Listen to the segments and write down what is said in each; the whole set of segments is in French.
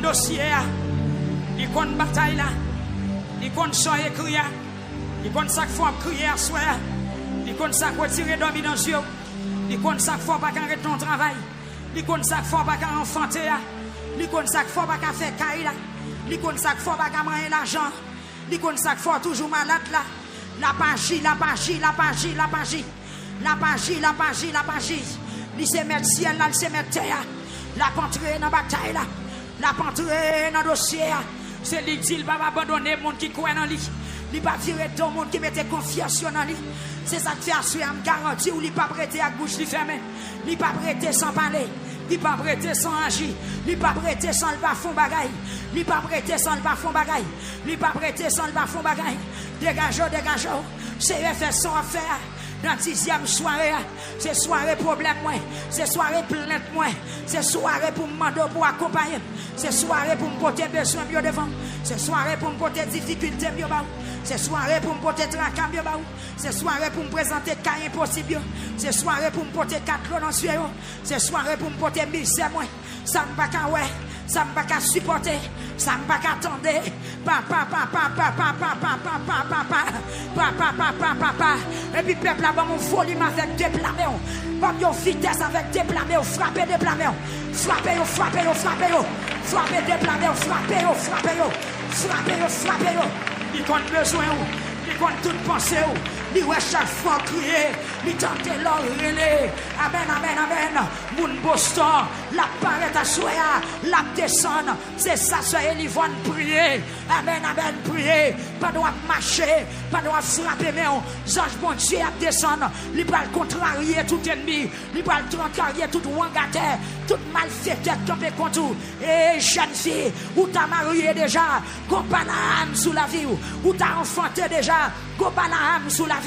dossier, il compte bataille là, il compte ça écrire, il compte ça qu'il faut crier à soi, il compte ça qu'il faut tirer dormir dans les yeux, il compte ça qu'il faut pas arrêter ton travail, il compte ça qu'il faut pas enfanter, il compte ça qu'il faut pas faire caille, il compte ça qu'il faut pas manger l'argent, il compte ça qu'il faut toujours malade là, la pagie, la pagie, la pagie, la pagie, la pagie, la pagie, la pagie, il se met ciel là, il se met terre, la pentrée dans la bataille là. La pentrée dans le dossier, c'est lui qui va abandonner le monde qui croit dans lui. Il va virer tout le monde qui mette confiance dans lui. C'est ça qui fait assurer, je me garantis, ou il va prêter à bouche fermée. Il va prêter sans parler. Il va prêter sans agir. Il va prêter sans le bafon bagaille. Il va prêter sans le bafon bagaille. Il va prêter sans le bafon bagaille. Dégageons, dégageons. C'est FS sans affaire. Dans la 10e soirée, c'est soirée problème moins, c'est soirée plainte moins, c'est soirée pour me demander pour accompagner, c'est soirée pour me porter besoin mieux devant, c'est soirée pour me porter difficulté mieux bas, c'est soirée pour me porter tracas mieux bas, c'est soirée pour me présenter cas impossible, c'est soirée pour me porter 4 lots dans ce yeux, c'est soirée pour me porter misère moins, ça me pas qu'à ouais. Ça ne va pas supporter, ça ne va pas attendre. Et puis peuple là, mon volume avec déblâmé, mon vitesse avec déblâmé, frappez déblâmé, frappez, frappez, frappez, frappez déblâmé, frappez, frappez, frappez, frappez. Il compte besoin, il compte toute pensée. Il ouais chaque fois crier, il tente leur relais. Amen, amen, amen. Moun Boston, la paraît à soya, la descend. C'est ça, soyez l'Yvonne prier. Amen, amen, prier. Pas de marcher, pas de frapper, mais on ange bon Dieu à descendre. Il va contrarier tout ennemi, il va contrarier tout wangataire, tout malfaiteur tombé contre vous. Et jeune fille, où t'as marié déjà, qu'on pas la âme sous la vie, où t'as enfanté déjà, qu'on pas la âme sous la vie.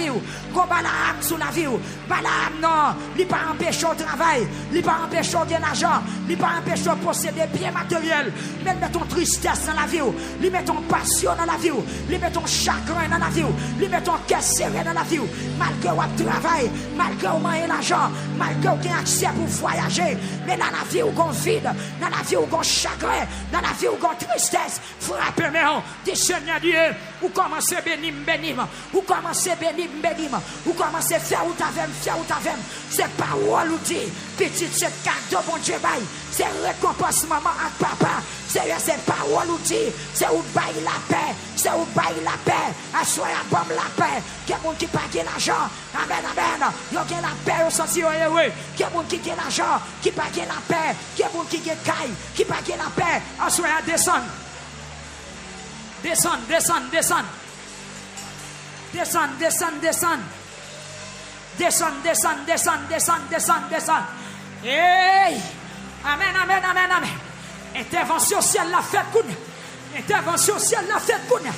Go Balaam sous la vie. Balaam non, il pas empêcher au travail, il pas empêcher au argent, il pas empêcher de posséder bien matériel. Mais il met ton tristesse dans la vie, il met ton passion dans la vie, il met ton chagrin dans la vie, il met ton cœur serré dans la vie. Malgré au travail, malgré au moyen l'argent, malgré au accès pour voyager, mais dans la vie où on vide, dans la vie où on chagrin, dans la vie où on tristesse, frappez-moi, dis Seigneur Dieu, ou commencez bénim, bénim, ou commencez bénim. Ou commencez à faire ou t'avem, c'est parole ou dit, petit c'est cadeau bon Dieu bail, c'est récompense maman à papa, c'est parole ou dit, c'est où bail la paix, c'est où bail la paix, assoyez à bombe la paix, qu'il y a monde qui pague l'argent, amen, amen, il y a la paix au sens heureux, qu'il y a monde qui gagne l'argent, qui pague la paix, qu'il y a monde qui gagne caille, qui pague la paix, assoyez à descendre, descendre, descendre, descendre. Descend, descend, descend. Descend, descend, descend, descend, descend, descend. Hey! Amen, amen, amen, amen. Intervention ciel la fait kounya. Intervention ciel la fait kounya.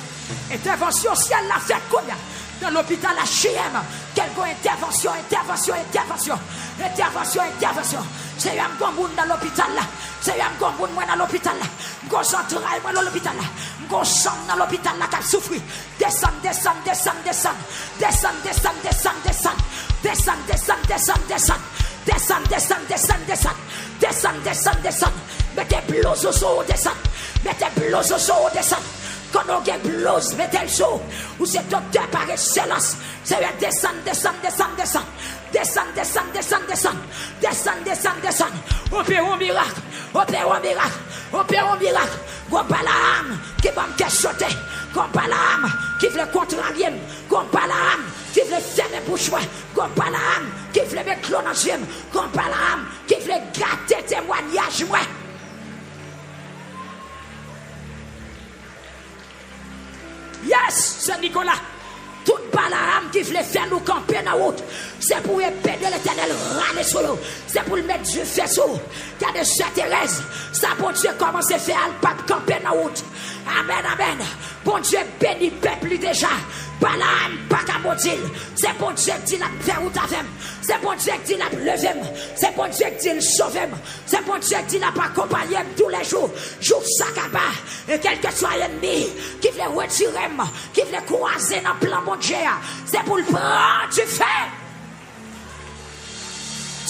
Intervention ciel la fait kounya. Dans l'hôpital à CHM, quelque intervention, intervention, intervention. Intervention, intervention. C'est un bon monde dans l'hôpital là. C'est un bon monde dans l'hôpital là. Concentrez moi dans l'hôpital là. Concentrez dans l'hôpital là qui souffre. Descend, descend, descend, descend. Descend, descend, descend, descend. Descend, descend, descend, descend. Descend, descend, descend, descend. Descend, descend, descend. Mettez blouse au sol, descend. Mettez blouse au sol, descend. Quand on a blouse, mettez le chaud. Ou c'est docteur par excellence. C'est descendre, descendre, descendre, descendre. Descendre, descendre, descendre, descendre. Descendre, descendre, descendre. Opérons miracle. Opérons miracle. Opérons miracle. Qu'on pas la âme qui va me sauter. Qu'on pas la âme qui veut contrarier. Qu'on pas la âme qui veut fermer bouche. Qu'on pas la âme qui veut mettre l'eau dans le ciel. Qu'on pas la âme qui veut gâter témoignage. Yes, c'est Nicolas. Toute balle qui voulait faire nous camper dans la route, c'est pour épée de l'Éternel râler sur nous. C'est pour le mettre du feu sur nous. T'as de Sœur Thérèse, ça bon Dieu commence à faire le pape camper dans la route. Amen, amen. Bon Dieu bénit le peuple déjà. Balaam, pas qu'à maudire. C'est bon Dieu qui dit la faire ou t'avem. C'est bon Dieu qui dit la lever. C'est bon Dieu qui dit le sauver. C'est bon Dieu qui dit la pas accompagner tous les jours. Jour sakaba. Et quel que soit l'ennemi qui veut retirer, qui veut croiser dans le plan bon Dieu, c'est pour le prendre. Tu fais.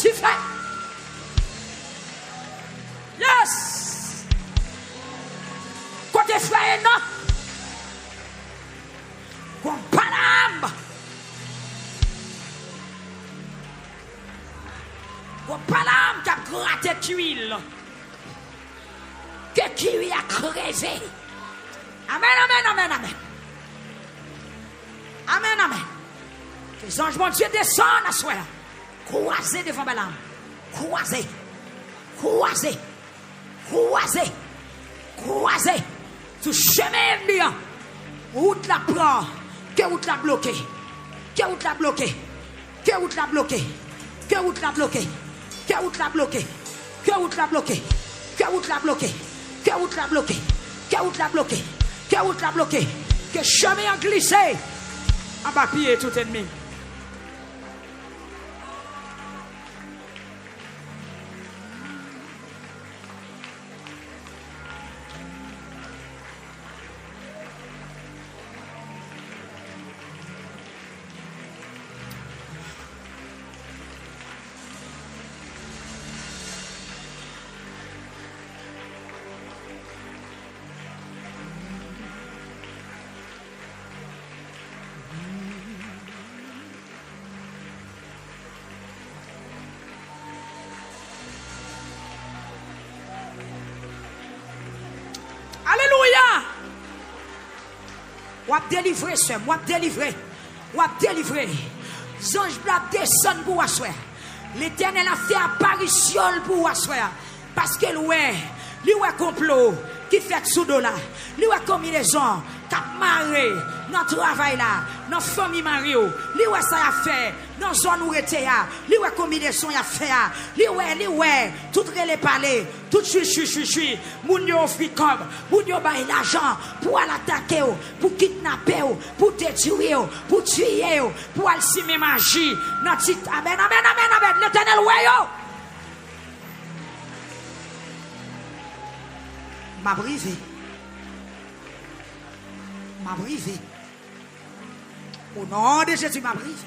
Tu fais. Yes. frère, non. Qu'on palam. Qu'on palam qui a gratté d'huile. Que qui lui a crevé. Amen, amen, amen, amen. Amen, amen. Que les anges, mon Dieu, descendent à soi. Croisez devant Balaam. Croisez. Croisez. Croisez. Croisez. Tout chemin bien. Route la prend. Que route la bloqué. Que route la bloqué. Que route la bloqué. Que route la bloqué. Que route la bloqué. Que route la bloqué. Que route la bloqué. Que route la bloqué. Que route la bloqué. Que route la bloqué. Que chemin a glissé. En bas pied tout ennemi. Alléluia. Ou délivrer ce, ou délivrer. Ou délivrer. Ange blanc descend pour asseoir. L'Éternel a fait apparition pour asseoir. Parce que lui ouais complot qui fait sous dos là. Lui ouais combinaison cap maré dans travail là, dans famille Mario. Lui ouais ça a fait dans zone où était là. Lui ouais combinaison y a fait. Lui ouais tout les parler, tout chui. Moun yo fricob, moun yo bail l'argent pour l'attaquer, pour kidnapper, pour détruire, pour tuer, pour alcimer magie. Dans titre amen. L'Éternel ouais yo. M'a brisé. Au nom de Jésus, m'a brisé.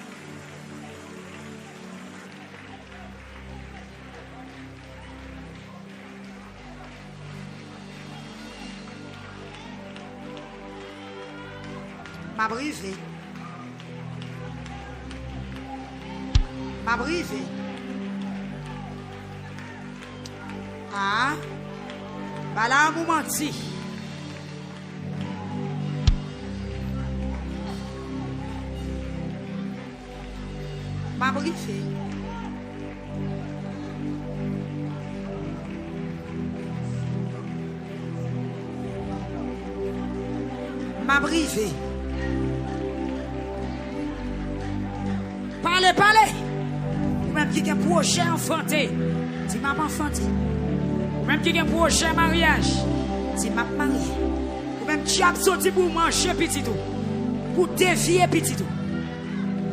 M'a brisé. Ah. Voilà, vous menti. M'a brisé. M'a brisé. Parlez. Même qui est un projet enfanté. Dis maman enfanté. Même qui a un prochain mariage, c'est ma mariée. Ou même qui a sorti pour manger petit tout. Pour dévier petit tout.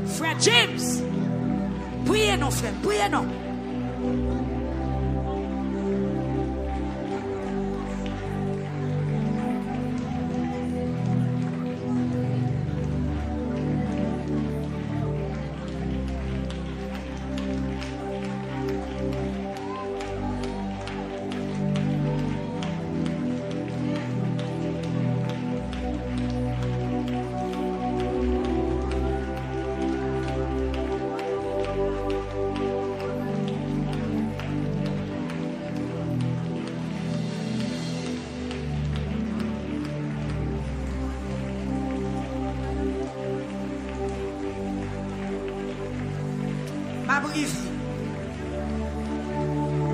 Frère James, priez non, frère, priez non.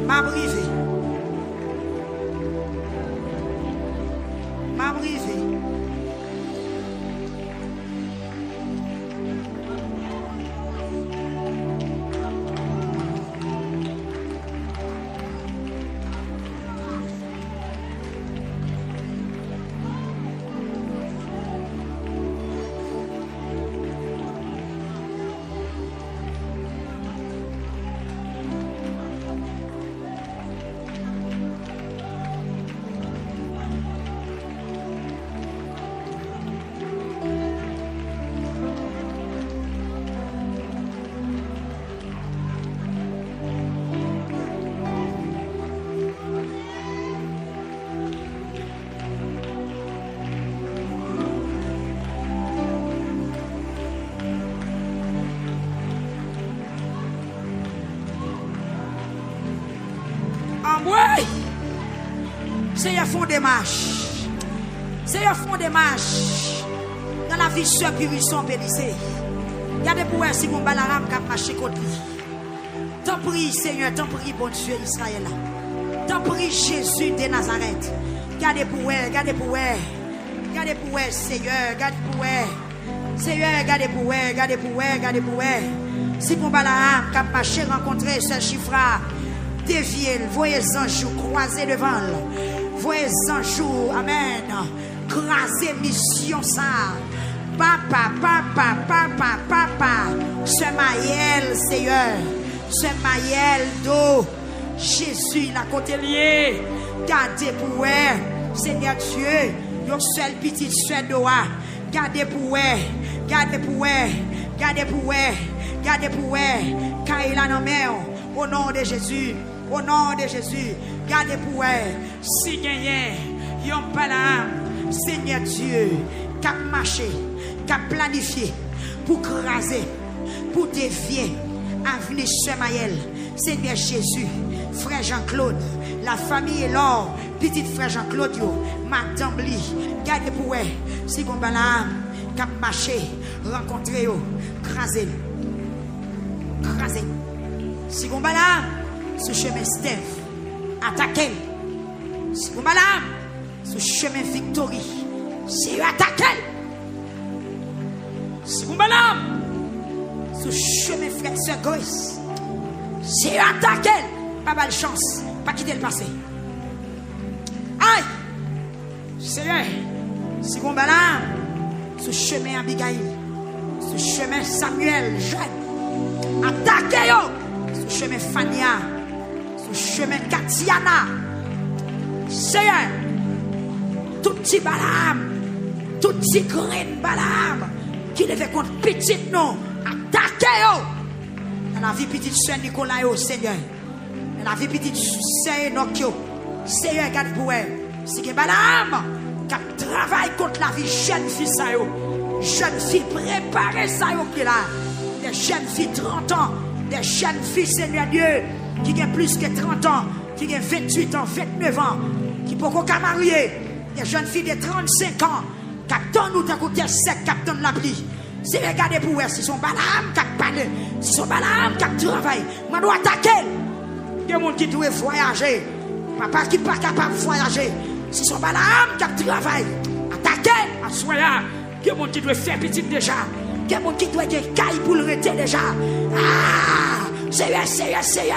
M'a brisé. Seigneur, font démarche. Seigneur, font démarche. Dans la vie, sœur Purisson Pénissé. Regardez pour elle si mon balaram qui a marché contre lui. T'en prie, Seigneur, t'en prie, bon Dieu Israël. T'en prie, Jésus de Nazareth. Regardez pour elle, regardez pour elle. Regardez pour elle, Seigneur, regardez pour elle. Seigneur, regardez pour elle, regardez pour elle, regardez pour elle. Si mon balaram qui a marché rencontrer ce chiffre, déviez, voyez anges croisés devant le. Voyez anges, amen. Craser mission ça. Papa, papa, papa, papa. Ce maïel, Seigneur. Ce maïel d'eau. Jésus, la côté lié. Gardez pour elle. Seigneur Dieu. Yon seul petit soeur d'oa. Gardez pour elle. Gardez pour elle. Gardez pour elle. Gardez pour elle. Car il a nommé. Au nom de Jésus. Au nom de Jésus. Gardez pour elle. Si gagnez. Yon palam. Seigneur Dieu. Cap marché. Cap planifié. Pour craser. Pour dévier. Avenue Semaïel. Seigneur Jésus. Frère Jean-Claude. La famille est l'or. Petit frère Jean-Claude. Madame Li. Gardez pour elle. Si bon balam. Cap marché. Rencontrer yo. Craser. Craser. Si bon balam. Ce chemin Steve. Attaquez. Si bon balam. Ce chemin victorie. Si attaquez. Si bon balam. Ce chemin frère sœur Grace. Si attaquez. Pas mal chance. Pas quitter le passé. Aïe. Seigneur. Si bon balam. Ce chemin Abigail. Ce chemin Samuel jeune. Attaquez yo. Ce chemin Fania. Ce chemin Katiana. Seigneur. Tout petit balam. Tout petit grain balam. Qui devait contre petite non. Attaquez yo. Dans la vie petite soeur Nicolas yo, Seigneur. Dans la vie petite soeur Enoch. Seigneur, garde pour elle. Si que balam. Qui travaille contre la vie jeune fille ça yo. Jeune fille préparée ça yo qui là. Des jeunes filles 30 ans. Des jeunes filles, Seigneur Dieu, qui ont plus que 30 ans, qui ont 28 ans, 29 ans, qui ne peuvent pas marier. Des jeunes filles de 35 ans, qui attendent nous d'écouter sec, qui attendent la pluie. Si regardez pour eux, si son balam qui parle, si son balam qui travaille, on doit attaquer. Il y a des gens qui doivent voyager. Papa qui n'est pas capable de voyager. Si son balam qui travaille, attaquer à soya. Il y a des gens qui doivent faire petit déjà. Il y a des gens qui doivent être caille pour le rester déjà. Ah, Seigneur, Seigneur, Seigneur.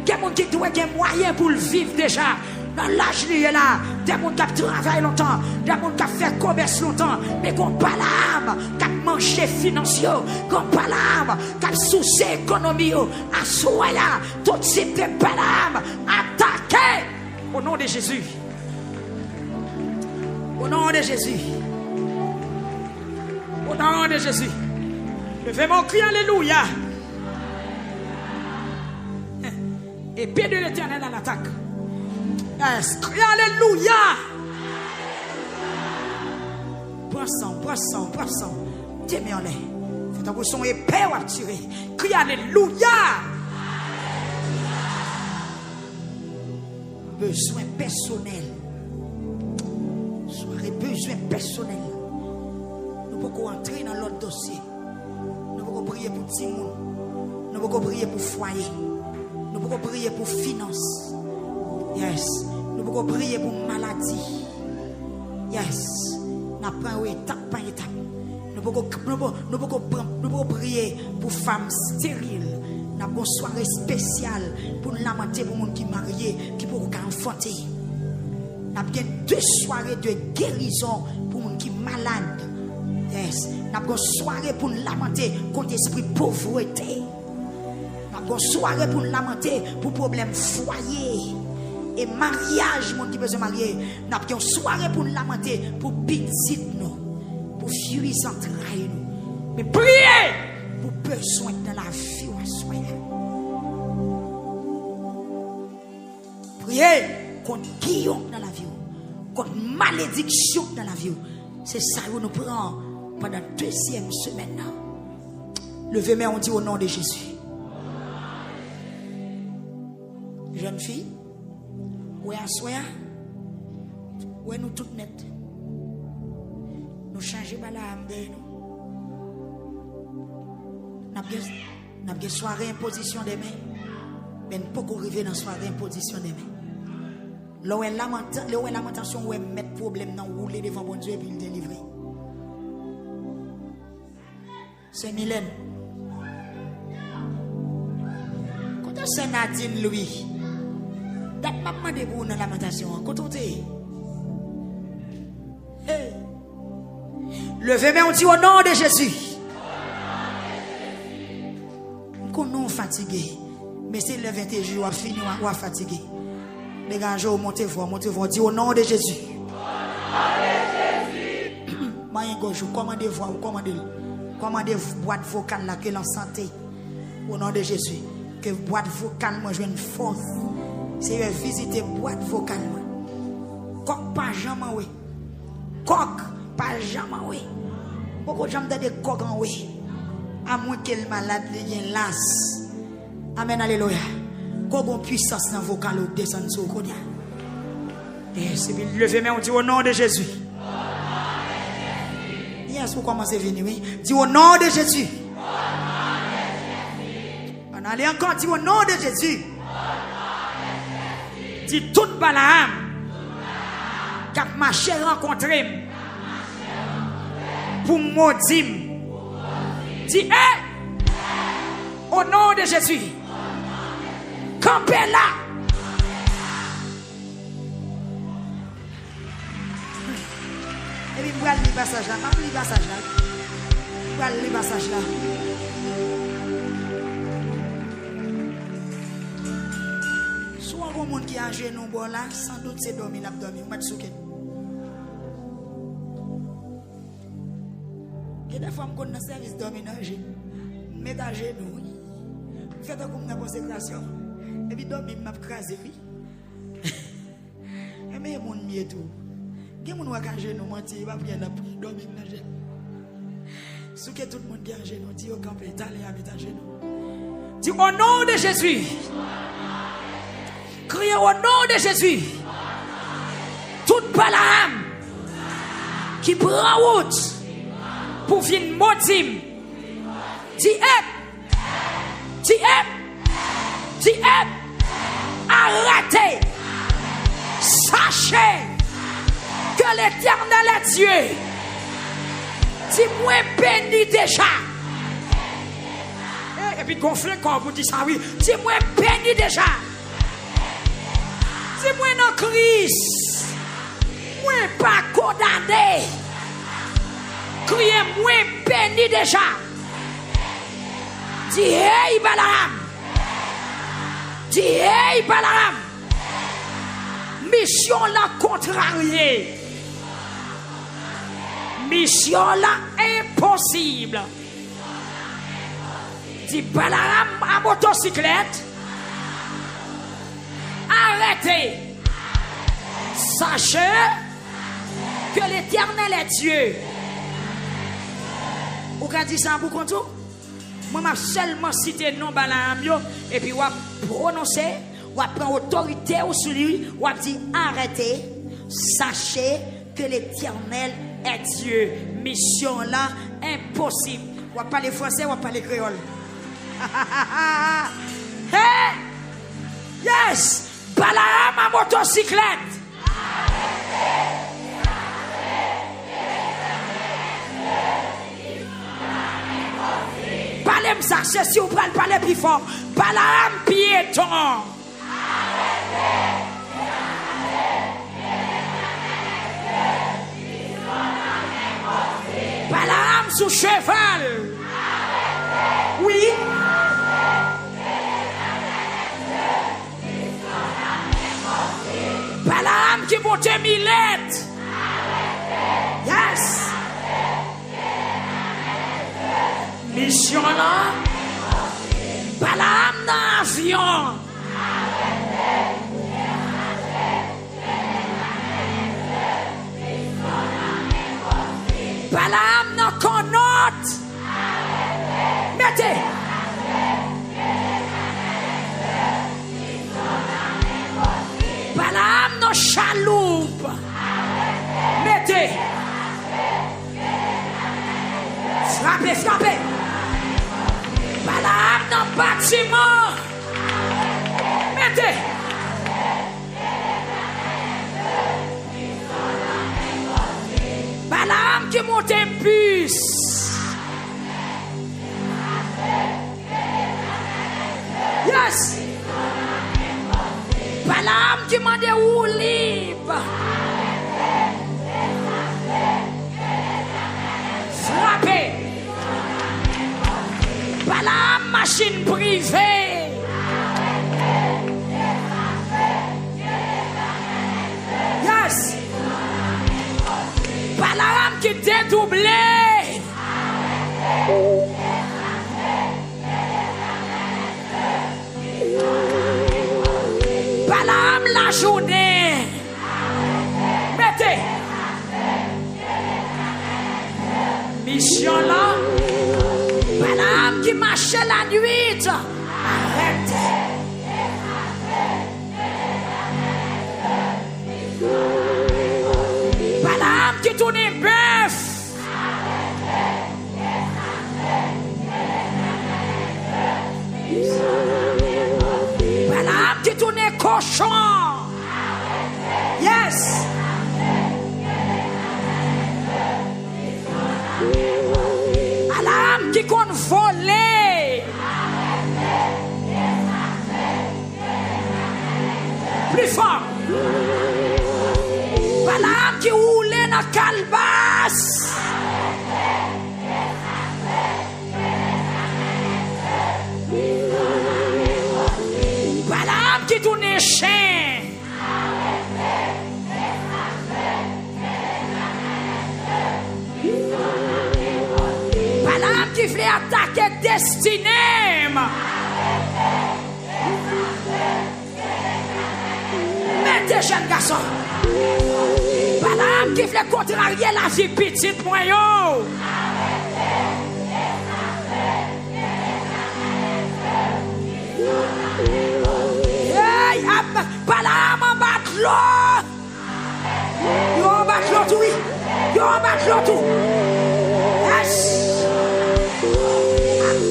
Il y a des gens qui doivent être moyens pour le vivre déjà. Dans l'âge lié là, des gens qui travaillent longtemps, des gens qui fait commerce longtemps, mais qu'on pas l'âme, qui manger financier, qu'on pas l'âme, qui soucie économie, à soya, tout type de l'âme, attaquez au nom de Jésus. Au nom de Jésus. Au nom de Jésus. Levez mon cri, alléluia. Épée de l'Éternel à l'attaque. Yes. Cri, alléluia. Prends sang. T'aimes en l'air. Faites un son épée ou à tirer. Cri, alléluia. Besoin personnel. Soirée besoin personnel. Nous pouvons entrer dans l'autre dossier. Nous pouvons prier pour petit monde. Nous pouvons prier pour foyer. Nous pouvons prier pour finance. Yes. Nous pouvons prier pour maladie. Yes. Nous prenons étape par étape. Nous pouvons prier pour femmes stériles. Nous avons une soirée spéciale pour lamenter pour les gens qui sont mariés, qui peuvent enfanter. Nous avons 2 soirées de guérison pour les gens qui sont malades. Yes. Nous avons une soirée pour lamenter contre l'esprit de pauvreté. Nous avons une soirée pour lamenter pour problème foyer et mariage, mon qui besoin de marier. Nous avons une soirée pour lamenter pour petit nous, pour fuir entrailles nous. Mais priez pour besoin dans la vie. Priez contre guillaume dans la vie, contre malédiction dans la vie. C'est ça que nous prenons pendant la 2e semaine. Levez main, on dit au nom de Jésus. Jeune fille, où est-ce Ouais, nous tout net. Nous changeons la âme de nous. Nous avons une soirée imposition des mains. Mais nous ne pouvons pas arriver dans la soirée imposition des mains. Là où est lamentation, où est mettre problème dans rouler devant bon Dieu et puis le délivrer. C'est Mylène. Quand c'est Nadine Louis. Date maman de vous dans la lamentation. Quand on est. Levez-moi, on dit au nom de Jésus. Qu'on nous fatigué. Mais c'est le 21 jours, on finit, on est fatigué. Les gars, montez-vous, dit au nom de Jésus. Moyen gauche, commandez-vous, commandez boîte vocale là, que l'en santé. Au nom de Jésus. Que boîte vocale, moi, je une force. C'est visiter boîte vocale. Coq, pas jamais, oui. Coq, pas jamais, oui. Beaucoup de gens ont des coqs en oui. À moins que le malade ait las. Amen, alléluia. Qu'on puissance dans vos vocal descendre sur le et c'est bien lever mais on dit au nom de Jésus. Yes, vous commencez à venir, oui. Dis au nom de Jésus. On allait encore dire au nom de Jésus. Dis toute Balaam qui a marché rencontré pour maudire. Dis au nom de Jésus. Campez là. Et puis, vous allez le passage là. Pas le passage là. Vous allez le passage là. Soit un monde qui a un genou bon là, sans doute c'est dormi, il a dormi. Vous mettez souké. Et des fois, je connais le service dormi dans le genou. Mettez à genou. Faites comme une consécration. Et puis, dormi, m'a crasé, oui. Et mais, mon mieux tout. Quel monde qui a un genou, mentir, il va prier la prière, dormir dans le genou. Ce que tout le monde qui a un genou, dit au camp, t'allez à mettre un genou. Dis au nom de Jésus. Criez au nom de Jésus. Toute Balaam qui prend route pour venir maudire. Dis arrêtez. Sachez que l'Éternel est Dieu. Dis-moi béni déjà. Et puis gonflez quand vous dites ça, oui. Dis-moi béni déjà. Dis-moi dans Christ. Moi pas condamné. Criez-moi béni déjà. Dis hey Balaam. Dis hey Balaam. Mission la contrariée. Mission la impossible. Dis Balaam à motocyclette. Arrêtez. Sachez que l'Éternel est Dieu. Vous avez dit ça pour qu'on tout? Moi, je seulement cité le nom Balaam et puis je prononcer, je prendre autorité sur lui, je dit arrêtez, sachez que l'Éternel est Dieu. Mission là, impossible. Je parle français, je parle créole. Hey! Yes! Balaam à motocyclette. Parlez-moi ça, c'est si vous parlez plus fort. Balaam piéton. Balaam sous cheval. Oui. Balaam qui monte Milette. Yes. Mission là. Balaam dans l'avion. Balaam dans connote. Mettez. Balaam dans chaloupe. Mettez. Frappez, frappez. Balaam dans le bâtiment. Mettez. Balaam qui monte un bus. Yes. Balaam qui m'a dit où libre. Frappez. Balaam machine privée. Yes. Balaam qui dédoublé. Balaam la journée. Mettez. Mission là. Balaam qui marchait la nuit. Arrête. Balaam qui tourne bœuf. Balaam qui tourne cochon. Yes. Balaam qui compte voler. Plus fort. Balaam qui roulait dans la calebasse. Balaam qui tourne chien. Balaam qui voulait attaquer destinée. Mettez jeunes garçons. Balaam qui voulait contrarier la vie petite moyen. Hey, Balaam en bas de l'eau. Yo en bas de l'eau tout, oui. Yo en bas de l'eau tout. Yes.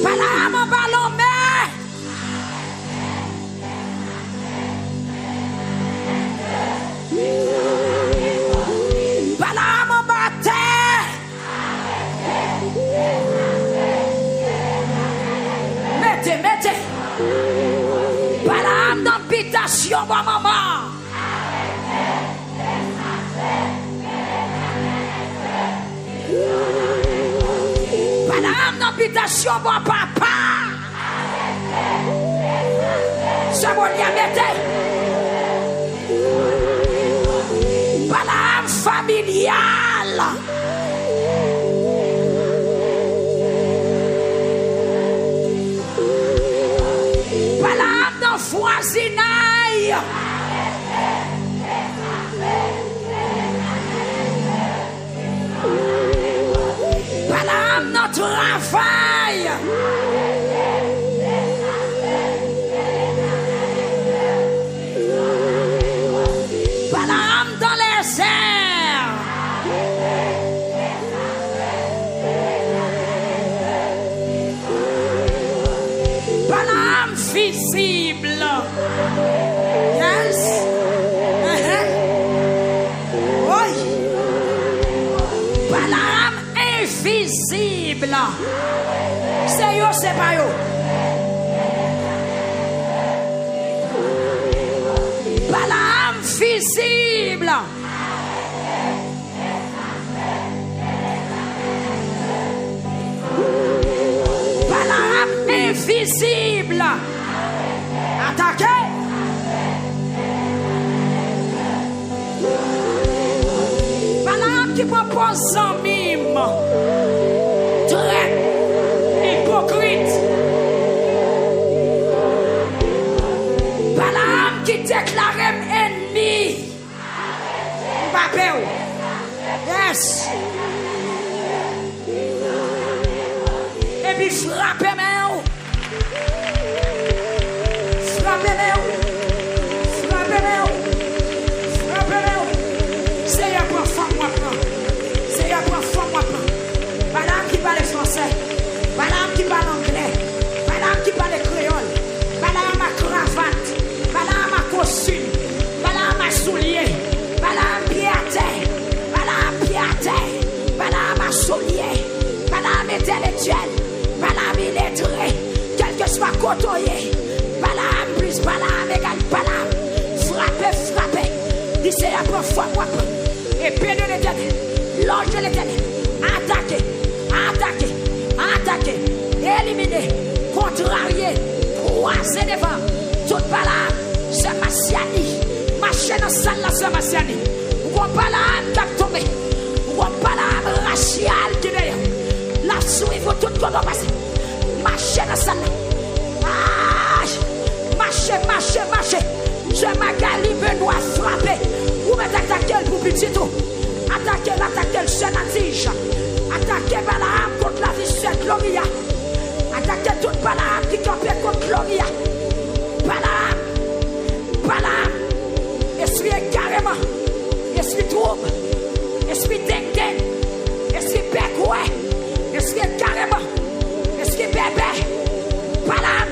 Balaam en bas l'eau, mais. Balaam en bas terre. Mettez, mettez. Balaam dans l'habitation, ma maman. Balaam dans l'habitation, mon papa. C'est mon lien, mettez. Balaam familial. Balaam dans voisinage. Balaam dans travail. Balaam dans les airs. Balaam visible. Yes. Oui. Balaam invisible. C'est yo, c'est pas yo. Balaam visible. Balaam invisible. Attaquez. Balaam qui propose son mime. Très hypocrite. Balaam qui déclare ennemi. Mbappé. Yes. Et puis frappez moi. Frappez moi. Frappez moi. Frappez moi. C'est un peu fort maintenant. prend foi, moi. Épée de l'éternel, l'ange de l'éternel. Attaquer, attaquer, attaquer, éliminer, contrarier, croiser devant. Tout par là, c'est Massiani. Marcher dans la salle, là, c'est Massiani. Ou on pas là, qui tombe. Ou on pas là, racial qui est d'ailleurs. La suivre tout comme on passe. Marcher dans la salle. Marcher, marcher, marcher. Je Magali Benoît frapper. Ou mettre attaquer pour petit tout. Attaquer, attaquer le Sénatige. Attaquer Balaam contre la vie de Gloria. Attaquer toute Balaam qui campait contre Gloria. Balaam, Balaam. Esprit carrément. Esprit trouble. Esprit ding-ding. Esprit bec-ouais. Esprit carrément. Esprit bébé. Balaam.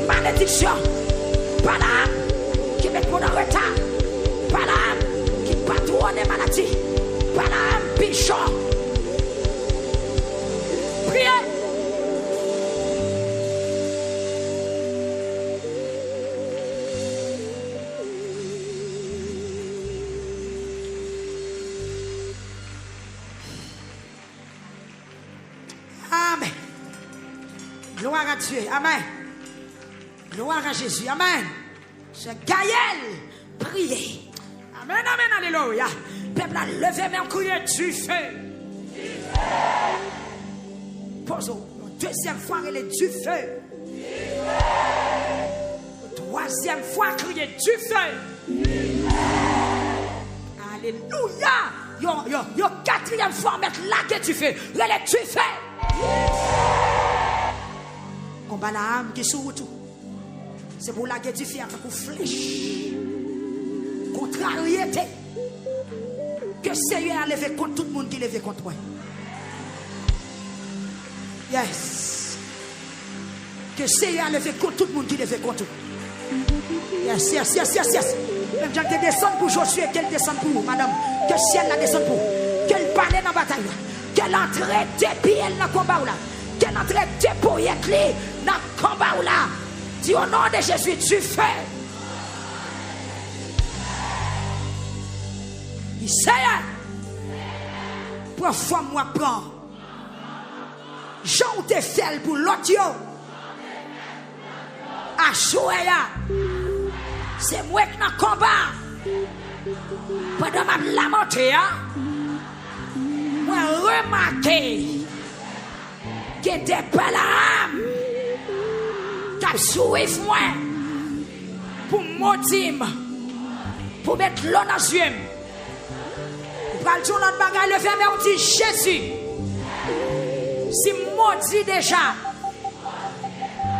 Malédiction. Balaam qui met mon en retard. Balaam qui patronne les maladies. Balaam pichon. Priez. Amen. Gloire à Dieu. Amen. Gloire à Jésus. Amen. C'est Gaël. Priez. Amen, amen, alléluia. Peuple a levé mes crier du feu. Posons. Deuxième fois, il est du feu. Troisième fois, crier du feu. Alléluia. Yo, quatrième fois, mettre la du feu. Il est du feu. Combat la âme qui sous tout. C'est pour la guerre du feu pour flèche. Contrariété. Que Seigneur a levé contre tout le monde qui levé contre moi. Yes. Que Seigneur a levé contre tout le monde qui levé contre moi. Yes, yes, yes, yes, yes. Même Jean qui descend pour Josué, qu'elle descend pour vous, madame. Que le ciel la descend pour vous. Qu'elle parle dans la bataille. Qu'elle entre des pieds dans le combat là. Qu'elle entre des poignets dans le combat là. Dis au nom de Jésus, tu fais. Il sait. Pour fois moi prends. Jean te fait pour l'autre. À Chouaya. C'est moi qui dans le combat. Pendant ma lamenté, moi remarqué que des Balaam qui suivent moi pour maudire, pour mettre l'eau dans les yeux. Pour le jour de notre bagage, le verbe on dit Jésus. Si maudit déjà,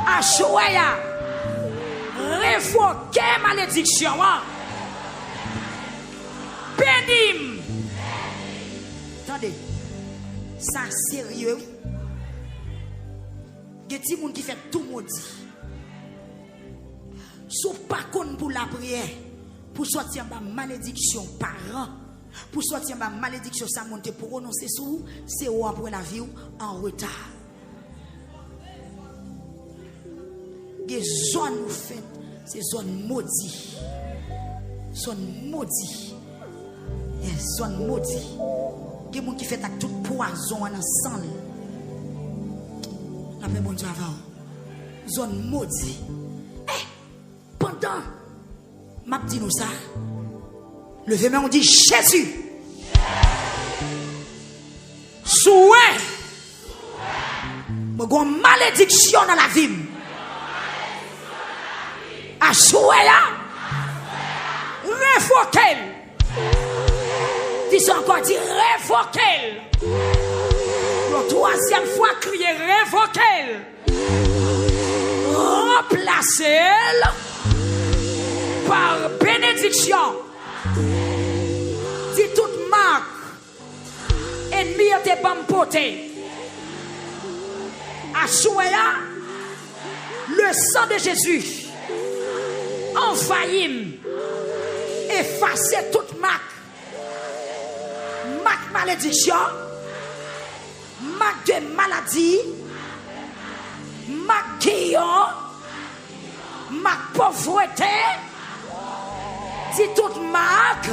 à Chouaya, révoquer malédiction. Bénim. Attendez, ça sérieux. Il y a des gens qui font tout maudit. Sauf pas qu'on pour la prière, pour sortir ma malédiction par an, pour sortir ma malédiction, ça monte pour renoncer sur vous, c'est où après la vie en retard. Les zones vous faites, c'est zones maudites. Zones maudites. Zone maudite. Il y a des gens qui font avec tout poison ensemble. La paix, mon Dieu, avant. Zone maudite. Pendant, m'a dit nous ça. Levez-moi, on dit Jésus. Souhait. Mon malédiction dans la vie. À souhait là. Révoquez. Dis encore, dis révoquez. La troisième fois, crier révoquez. Remplacez par bénédiction. Dis toute marque. Ennemi a été bampoté. À Souaya, le sang de Jésus envahit, effacer toute marque. Marque malédiction, marque de maladie, marque guillon, marque pauvreté, dit toute marque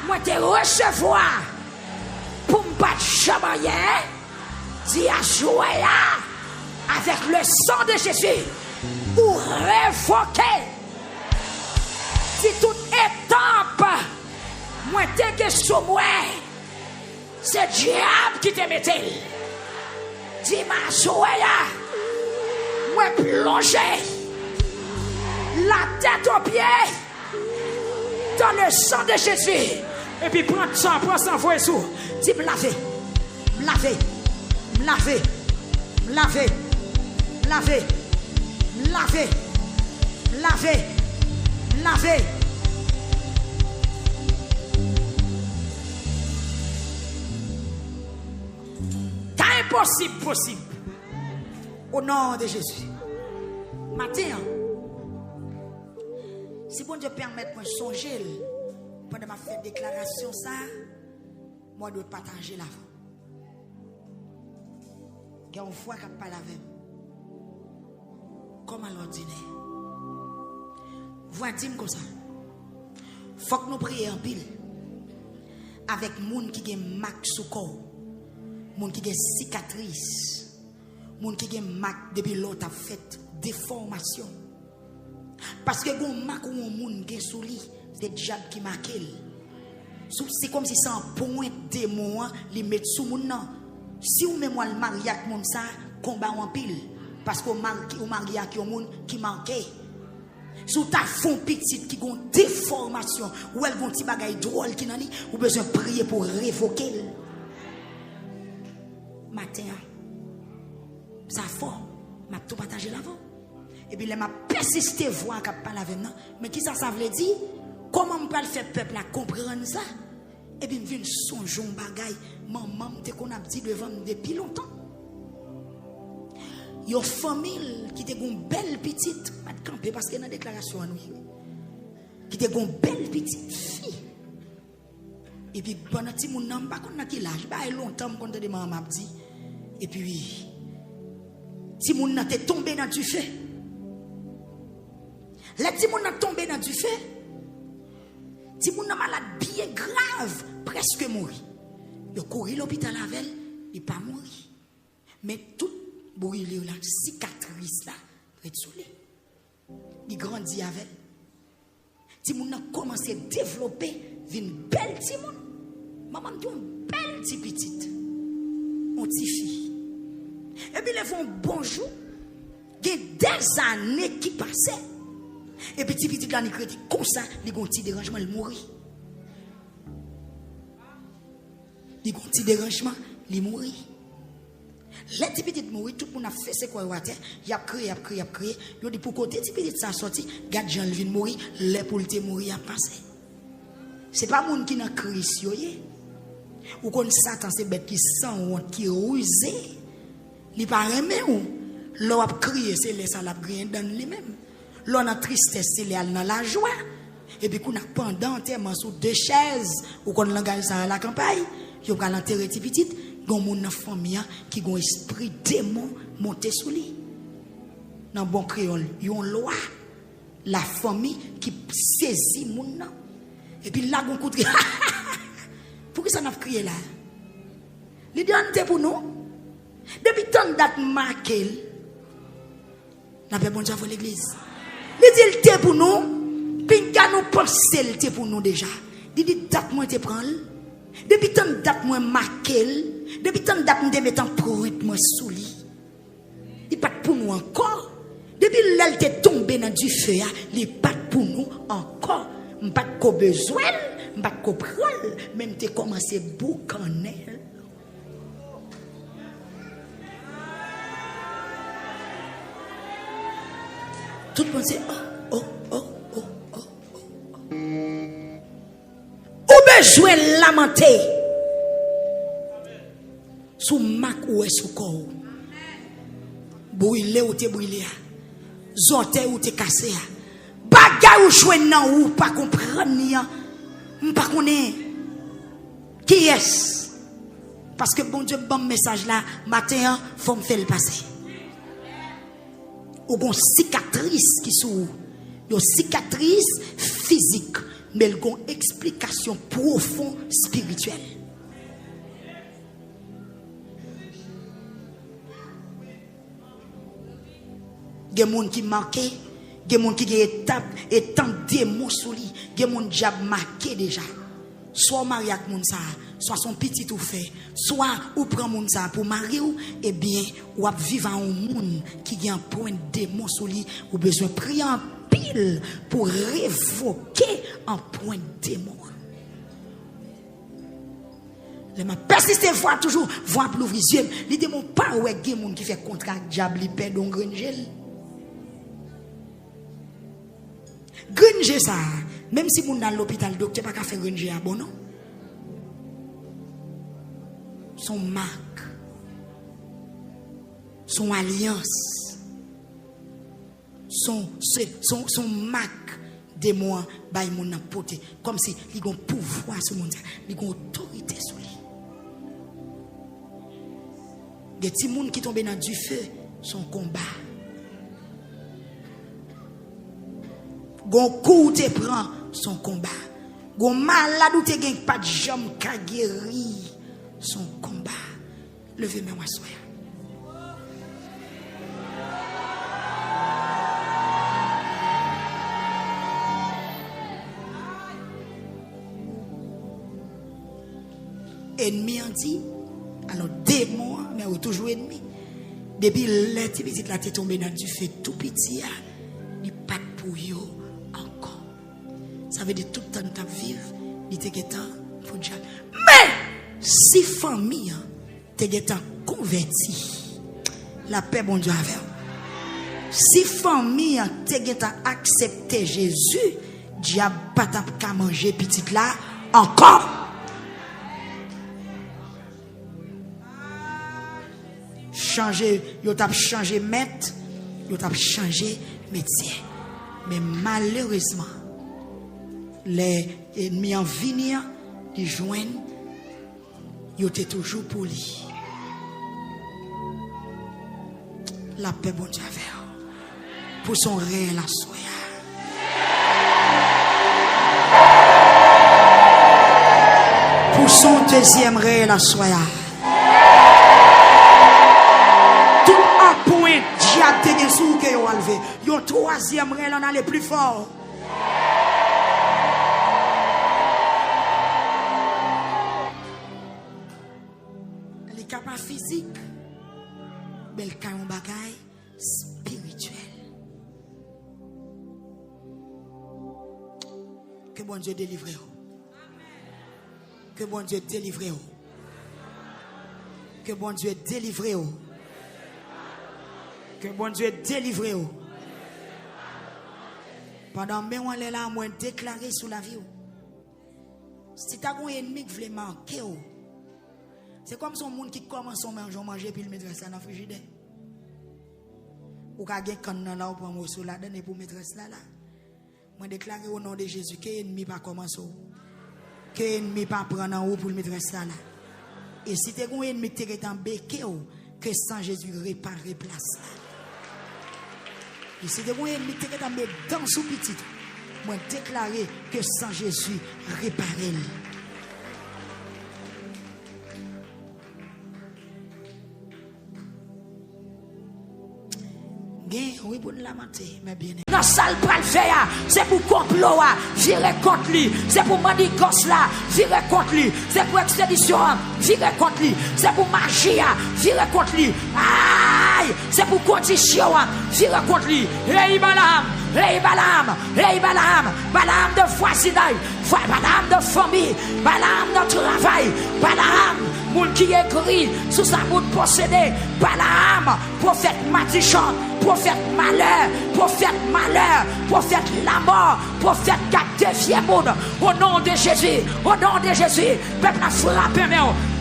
Moi te recevoir pour me battre jamais. Dis à jouer là avec le sang de Jésus pour révoquer. Si toute étape, moi te que sur moi, c'est diable qui te mettait. Dis ma jouer là, moi plonger la tête aux pieds dans le sang de Jésus. Et puis prends ça, voix sous. Dis me laver, me laver, me laver, me laver, me laver, me laver, me laver, me laver. T'as impossible, possible. Au nom de Jésus. Matin, si bon Dieu permet de me songer pendant ma fait déclaration ça, moi je dois partager l'avant. Il y a une fois qu'on parle avec comme à l'ordinaire. Vous dire comme ça. Faut que nous prions en pile avec moun qui a marque sous corps, moun qui a cicatrice, moun qui a marque depuis l'autre a fait déformation. Parce que gon marque ou moun qui sous lui, c'est diable qui marque. C'est comme si c'est un point démon li met sous moun nan. Si ou même le mari avec moun ça, combat en pile parce que ou mari avec un moun qui manquait. Sous ta fond petite qui gon déformation ou elle gon ti bagay drôle qui nan li, ou besoin prier pour révoquer. Matin ça fort, m'a tout partager l'avant. Et puis, il m'a persisté voir qu'à parler avec nous. Mais qui ça veut dire? Comment on peut faire peuple à comprendre ça? Et puis, je viens songer un bagay. Maman, te qu'on a dit devant depuis longtemps. Il y a une famille qui était une belle petite, pas de camper parce qu'il y a une déclaration à nous. Qui était une belle petite fille. Et puis, pendant que mon nom, pas qu'on a quel âge, pas longtemps, quand de maman m'a dit. Et puis, si mon nom est tombé dans du feu. Les petits moun ont tombé dans du feu. Ti moun malade bien grave, presque mort. Il couru l'hôpital avec elle, il pas mort. Mais tout brûlé la cicatrice là, près de soleil. Il grandit avec elle. Ti moun a commencé à développer une belle ti moun. Maman dit une belle ti petite. On ti fille. Et puis ils font bonjour. Il y a des années qui passaient. Et puis, petit là, il critique comme ça, il y a un petit dérangement, il mourit. Il y a un petit dérangement, il mourit. Les petits petits mourir, tout le monde a fait ce qu'on a fait. Il a crié. Il a dit pour côté, petit petit ça sorti, garde Jean vient mourir, les pour le mourir a passé. Ce n'est pas le monde qui n'a crié. Ou qu'on Satan, c'est bête qui sent honte, qui rusé. Il pas aimé ou. L'on a crié, c'est les ça l'a crié dans lui-même. L'on a tristesse, c'est dans la joie. Et puis, qu'on a pendant tellement sous deux chaises, ou qu'on langage ça à la campagne, il y a l'enterré petit petit, il y a une famille qui a un esprit démon monté sous lui. Dans bon créole, il y a une loi. La famille qui saisit mon nom. Et puis là, on coup de pourquoi ça n'a pas crié là? Il dit, on pour nous. Depuis tant date marqué, n'a pas bon Dieu pour l'église. Il dit, il était pour nous. Puis nous pensons qu'il était pour nous déjà. Il dit, date moi te prends. Depuis tant date moi marqué. Depuis tant date moi mettre en prude moi sous lui. Il pas pour nous encore. Depuis l'elle t'est tombé dans du feu, il pas pour nous encore. Pas de besoin, pas de prendre, même t'es commencé à boucaner. Tout le monde dit, oh. Ou besoin lamenter sous mac ou sous corps. Brûlé ou te brûlé. Zote ou te cassé. Bagay ou joué nan ou pas comprendre ni. Pas connaît. Qui est? Parce que bon Dieu bon message là matin faut me faire le passer. Ou bon cicatrice qui sous. Yo cicatrice physique mais il y a une explication profonde spirituelle. Il y a des gens qui marquent, il y a des gens qui ont étape et tant de démons sur lui, il y a des gens qui ont marqué déjà. Soit marié avec moun ça, soit son petit ou fait, soit ou prend moun ça pour marier ou, eh bien, ou ap vivre un monde qui a un point de démon sur lui, ou besoin de prier en pile pour révoquer un point de démon. Les m'a persisté voir toujours, voir pour l'ouvrir les yeux. Les démons pas ouais gen moun qui fait contrat diable, il perd un grenjel. Grenjel ça. Même si vous êtes dans l'hôpital, le docteur n'a pas fait ranger à bon, non? Son marque, son alliance, son marque de moi, bah, il m'a porté. Comme si il a un pouvoir sur le monde, il a une autorité sur lui. Des petits gens qui tombent dans du feu, son combat. Gon coup te prend son combat. Gon malade ou te gen pas de jambe ka guéri son combat. Levez-moi moi soya. Ennemi en dit, alors démon, mais ou toujours ennemi. Depuis le petit la tête tombé dans du feu tout petit, il pas pour yo. Ça veut dire tout le temps de vivre, il te get pour Dieu. Mais si famille te get converti, la paix bon Dieu avec. Si famille te get accepté Jésus, diable pas qu'à manger petite là encore. Changer, yo t'a changé maître, yo t'a changé métier. Mais malheureusement les ennemis en venir, ils joignent, ils étaient toujours pour lui. La paix, bon Dieu, pour son règne, la soya. Pour son deuxième règne, la soya. Tout un point, diable de sous que vous enlevé. Yon troisième règne, on a les plus forts. Pas physique, mais le cas un bagage spirituel. Que bon Dieu délivre. Que bon Dieu délivre. Que bon Dieu délivre. Que bon Dieu délivre. Pendant que on est là, moi déclaré sous la vie. Si tu as un ennemi qui veut manquer, c'est comme son monde qui commence à manger puis il met ça dans le frigidaire. Ou quand quelqu'un là pour mettre là dedans pour mettre ça là. Moi déclare au nom de Jésus que l'ennemi pas commencer. Que l'ennemi pas prendre en haut pour mettre ça là. Et si tu as un ennemi qui est en béquet, que sans Jésus répare place là. Et si tu as un ennemi qui est en béquet dans sous petit, moi déclare que sans Jésus répare. Oui, pour lamenter, mais bien. Dans salle pour le faire, c'est pour complot, virer contre lui. C'est pour manigance là, virer contre lui. C'est pour expédition, virer contre lui. C'est pour magie, virer contre lui. Aïe, c'est pour condition, virer contre lui. Hey Balaam, hey Balaam, hey Balaam, Balaam de voisinage, Balaam de famille, Balaam de travail, Balaam. Moun qui écrit sous sa bout possédé, Balaam, prophète Matichon, prophète malheur, prophète la mort, prophète qui défie le monde. Au nom de Jésus, peuple a frappé,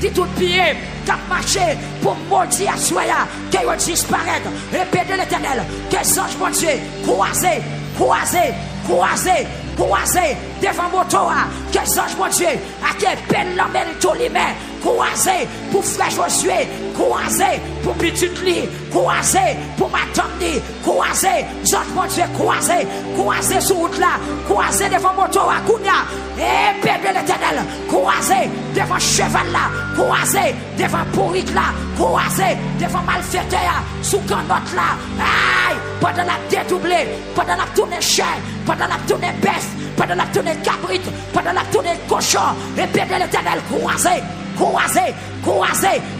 dit tout pied, cap marché pour maudire à soya, qu'il disparaître. Répétez l'Éternel, que ange mon Dieu, croisé devant mon toit, que ange mon Dieu, à quel peine l'emmène tout les mains, croisé pour frère Josué, croisé pour petite lit, croisé pour ma tante, croisé, Jean mon Dieu, croisé sur route là, croisé devant moto à Kounia, et Père de l'Éternel, croisé devant cheval là, croisé devant pourrit là, croisé devant malfaiteur, sous canotte là, aïe, pendant la dédoublée, pendant la tournée chien, pendant la tournée bœuf, pendant la tournée cabrite, pendant la tournée cochon, et Père de l'Éternel, croisé,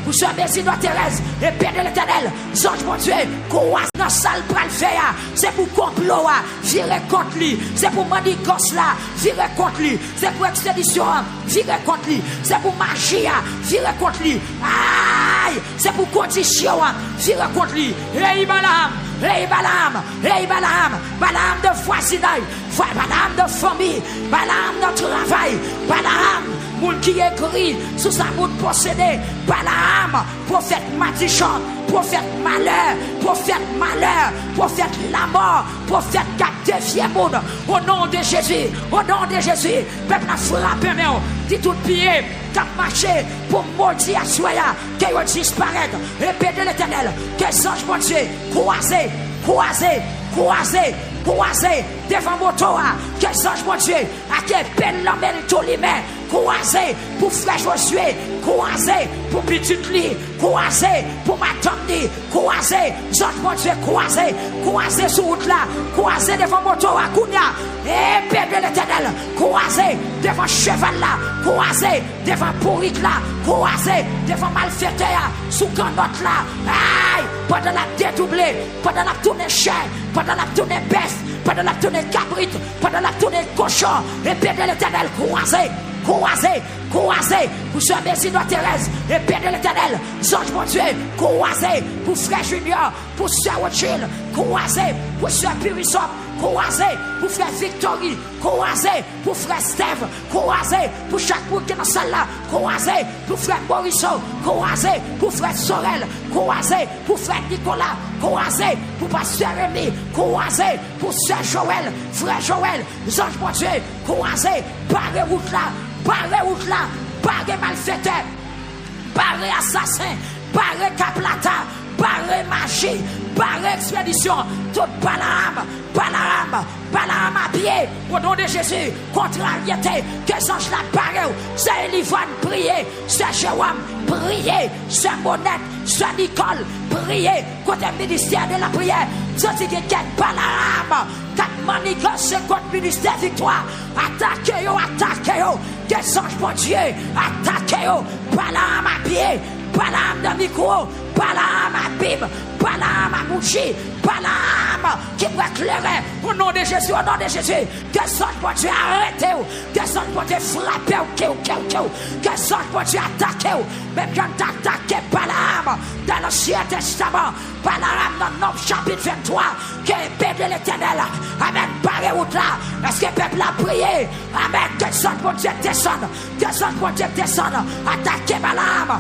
vous serez Seigneur Thérèse, et Père de l'Éternel, ange mon Dieu, croisé dans la salle pour le faire, c'est pour complot, virer contre lui, c'est pour manigance là, virer contre lui, c'est pour expédition, virer contre lui, c'est pour magie, virer contre lui, aïe, c'est pour condition, virer contre lui, hey Balaam, Balaam de voisinage, Balaam de famille, Balaam de travail, Balaam, moun qui écrit sous sa moune possédée, Balaam, prophète matichon, prophète malheur, prophète la mort, prophète qui défie monde, au nom de Jésus, peuple a frappé, dit tout pied, qui a marché pour maudire à soya, qui disparaître, épée de l'Éternel, que ange mon Dieu, croisé, devant mon toit, que ange mon Dieu, à quel peine l'emmène tous les mains, croisé pour frère Josué, croisé pour petite lit, croisé pour ma tante, croisé, ange mon Dieu, croisé sur route là, croisé devant mon toit, Kounia, et Père de l'Éternel, croisé devant cheval là, croisé devant pourrit là, croisé devant malfaiteur, sous canotte là, aïe, pendant la dédoublée, pendant la tournée chien, pendant la tournée bœuf, pendant la tournée cabrite, pendant la tournée cochon, et Père de l'Éternel, croisé, vous serez Seigneur Thérèse, et Père de l'Éternel, ange mon Dieu, croisé pour frère Junior, pour Sœur Rothschild, croisé pour Sœur Purisop, croisé pour frère Victory, croisé pour frère Steve, croisé pour chaque monde qui est dans la salle là, croisé pour frère Morisseau, croisé pour frère Sorel, croisé pour frère Nicolas, croisé pour pasteur Rémi, croisé pour Sœur Joël, frère Joël, ange mon Dieu, croisé, barré route là, barré malfaiteur, barré assassin, barré caplata, barré magie, barré expédition, tout Balaam à pied, au nom de Jésus, contrariété, que ange la barre, c'est Elivane, prier, c'est Jérôme, prier, c'est Monette, c'est Nicole, prier, côté ministère de la prière, c'est dit que Balaam, quatre manigances, c'est contre ministère victoire, attaquez-yo, que ange mon Dieu, attaquez-yo, Balaam à pied, Balaam de micro, Balaam à bim, Balaam à boucher, Balaam qui va éclairer au nom de Jésus, que son bon Dieu arrêtez, que son bon Dieu frappez, que son bon Dieu attaquez, même quand attaqué Balaam dans l'Ancien Testament, Balaam dans le chapitre 23, que le peuple de l'Éternel, amen, barré route là, est-ce que le peuple a prié, amen, que son bon Dieu descende, attaquez Balaam à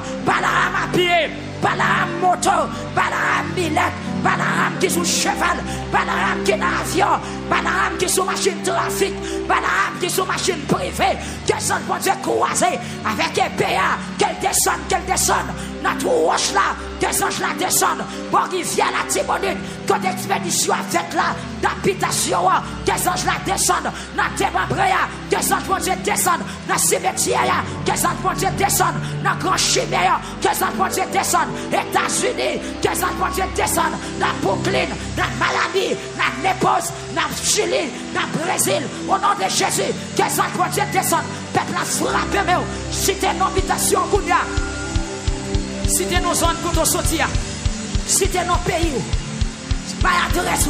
pied, Balaam moto, Balaam millette, Balaam qui sous cheval, Balaam qui est dans avion, Balaam qui sous machine trafic, Balaam qui sous machine privée, qu'elle sonne pour Dieu croisé avec EPA, qu'elle descende, notre roche là, qu'elle ange la descende, bon qui vient la Tibonite, quand expédition a fait là, d'habitation, qu'elle ange la descende, notre démembréa, qu'elle ange pour Dieu descende, notre cimetière, qu'elle ange pour Dieu descende, notre grand chimère, qu'elle ange pour Dieu descende, États-Unis, qu'elle ange pour Dieu descende, dans Brooklyn, dans Miami, dans Naples, dans Chili, dans Brésil, au nom de Jésus, que ça pour Dieu descende, peuple a frappé, mais si t'es une habitation, si t'es nos zones pour nous sortir, si t'es nos pays, pas adresse,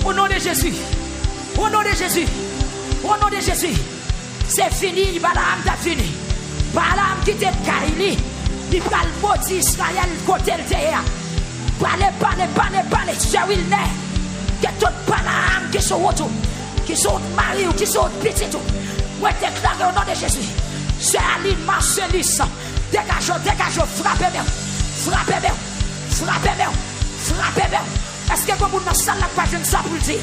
au nom de Jésus, au nom de Jésus, au nom de Jésus, c'est fini, Balaam t'a fini, Balaam qui t'est Kaili, il va le maudit Israël côté le terre. Parlez, c'est Wilner. Que tout Balaam qui sont autour, qui sont mariés ou qui sont petits, moi déclarer au nom de Jésus. C'est Aline Marcelis. Dégagez, frappez-moi. Est-ce que vous avez ça là, pas jeune ça pour dire?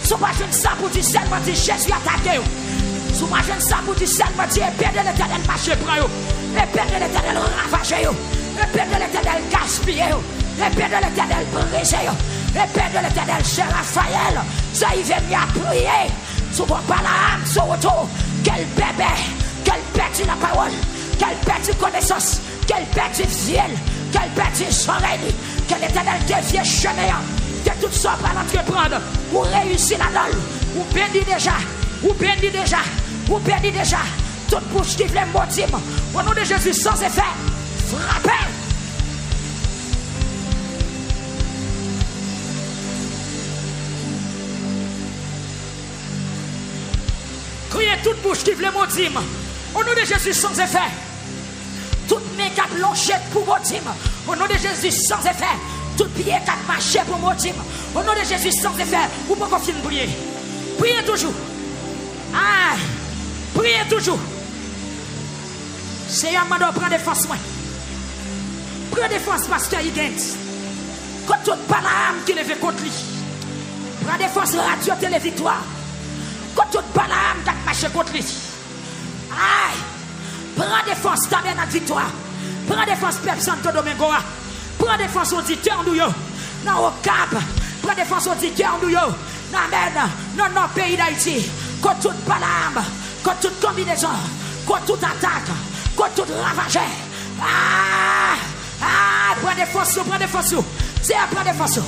Si vous pas jeune ça pour dire, seulement dire Jésus attaqué. Si vous pas jeune ça pour dire, seulement dire Père de l'Éternel marché pour vous. épée de l'Éternel ravagée, épée de l'Éternel gaspillée, épée de l'Éternel brisée, épée de l'Éternel, c'est Raphaël, ça y vient à prier, souvent par la âme, sur retour, quel bébé, quel perdit la parole, quel perdit connaissance, quel perdit fiel, quel perdit oreille, quel Éternel dévie chemin, que tout ça par l'entreprendre, ou réussir la dalle, ou bénir déjà, ou bénir déjà, ou bénir déjà, toute bouche qui voulait maudire, au nom de Jésus sans effet, frappez. Criez toute bouche qui voulait maudire, au nom de Jésus sans effet. Toute main qui a plongé pour maudire, au nom de Jésus sans effet. Tout pied qui a marché pour maudire, au nom de Jésus sans effet. Ou pas qu'on finisse de prier. Priez toujours. Ah, priez toujours. C'est un mandat, prends défense moi. Prends défense pasteur Higgins. Quand toute Balaam qui lève contre lui. Prends défense radio télé victoire. Quand toute Balaam qui a marché contre lui. Aïe. Prends défense ta notre victoire. Prends défense Pep Santo Domingo. Prends défense auditeur nous yo. Non au Cap. Prends défense auditeur nous yo. Non non pays d'Haïti. Quand toute Balaam, quand toute combinaison, quand toute attaque, quand toute ravageur. Prends défense, prends défense. C'est à prendre défense.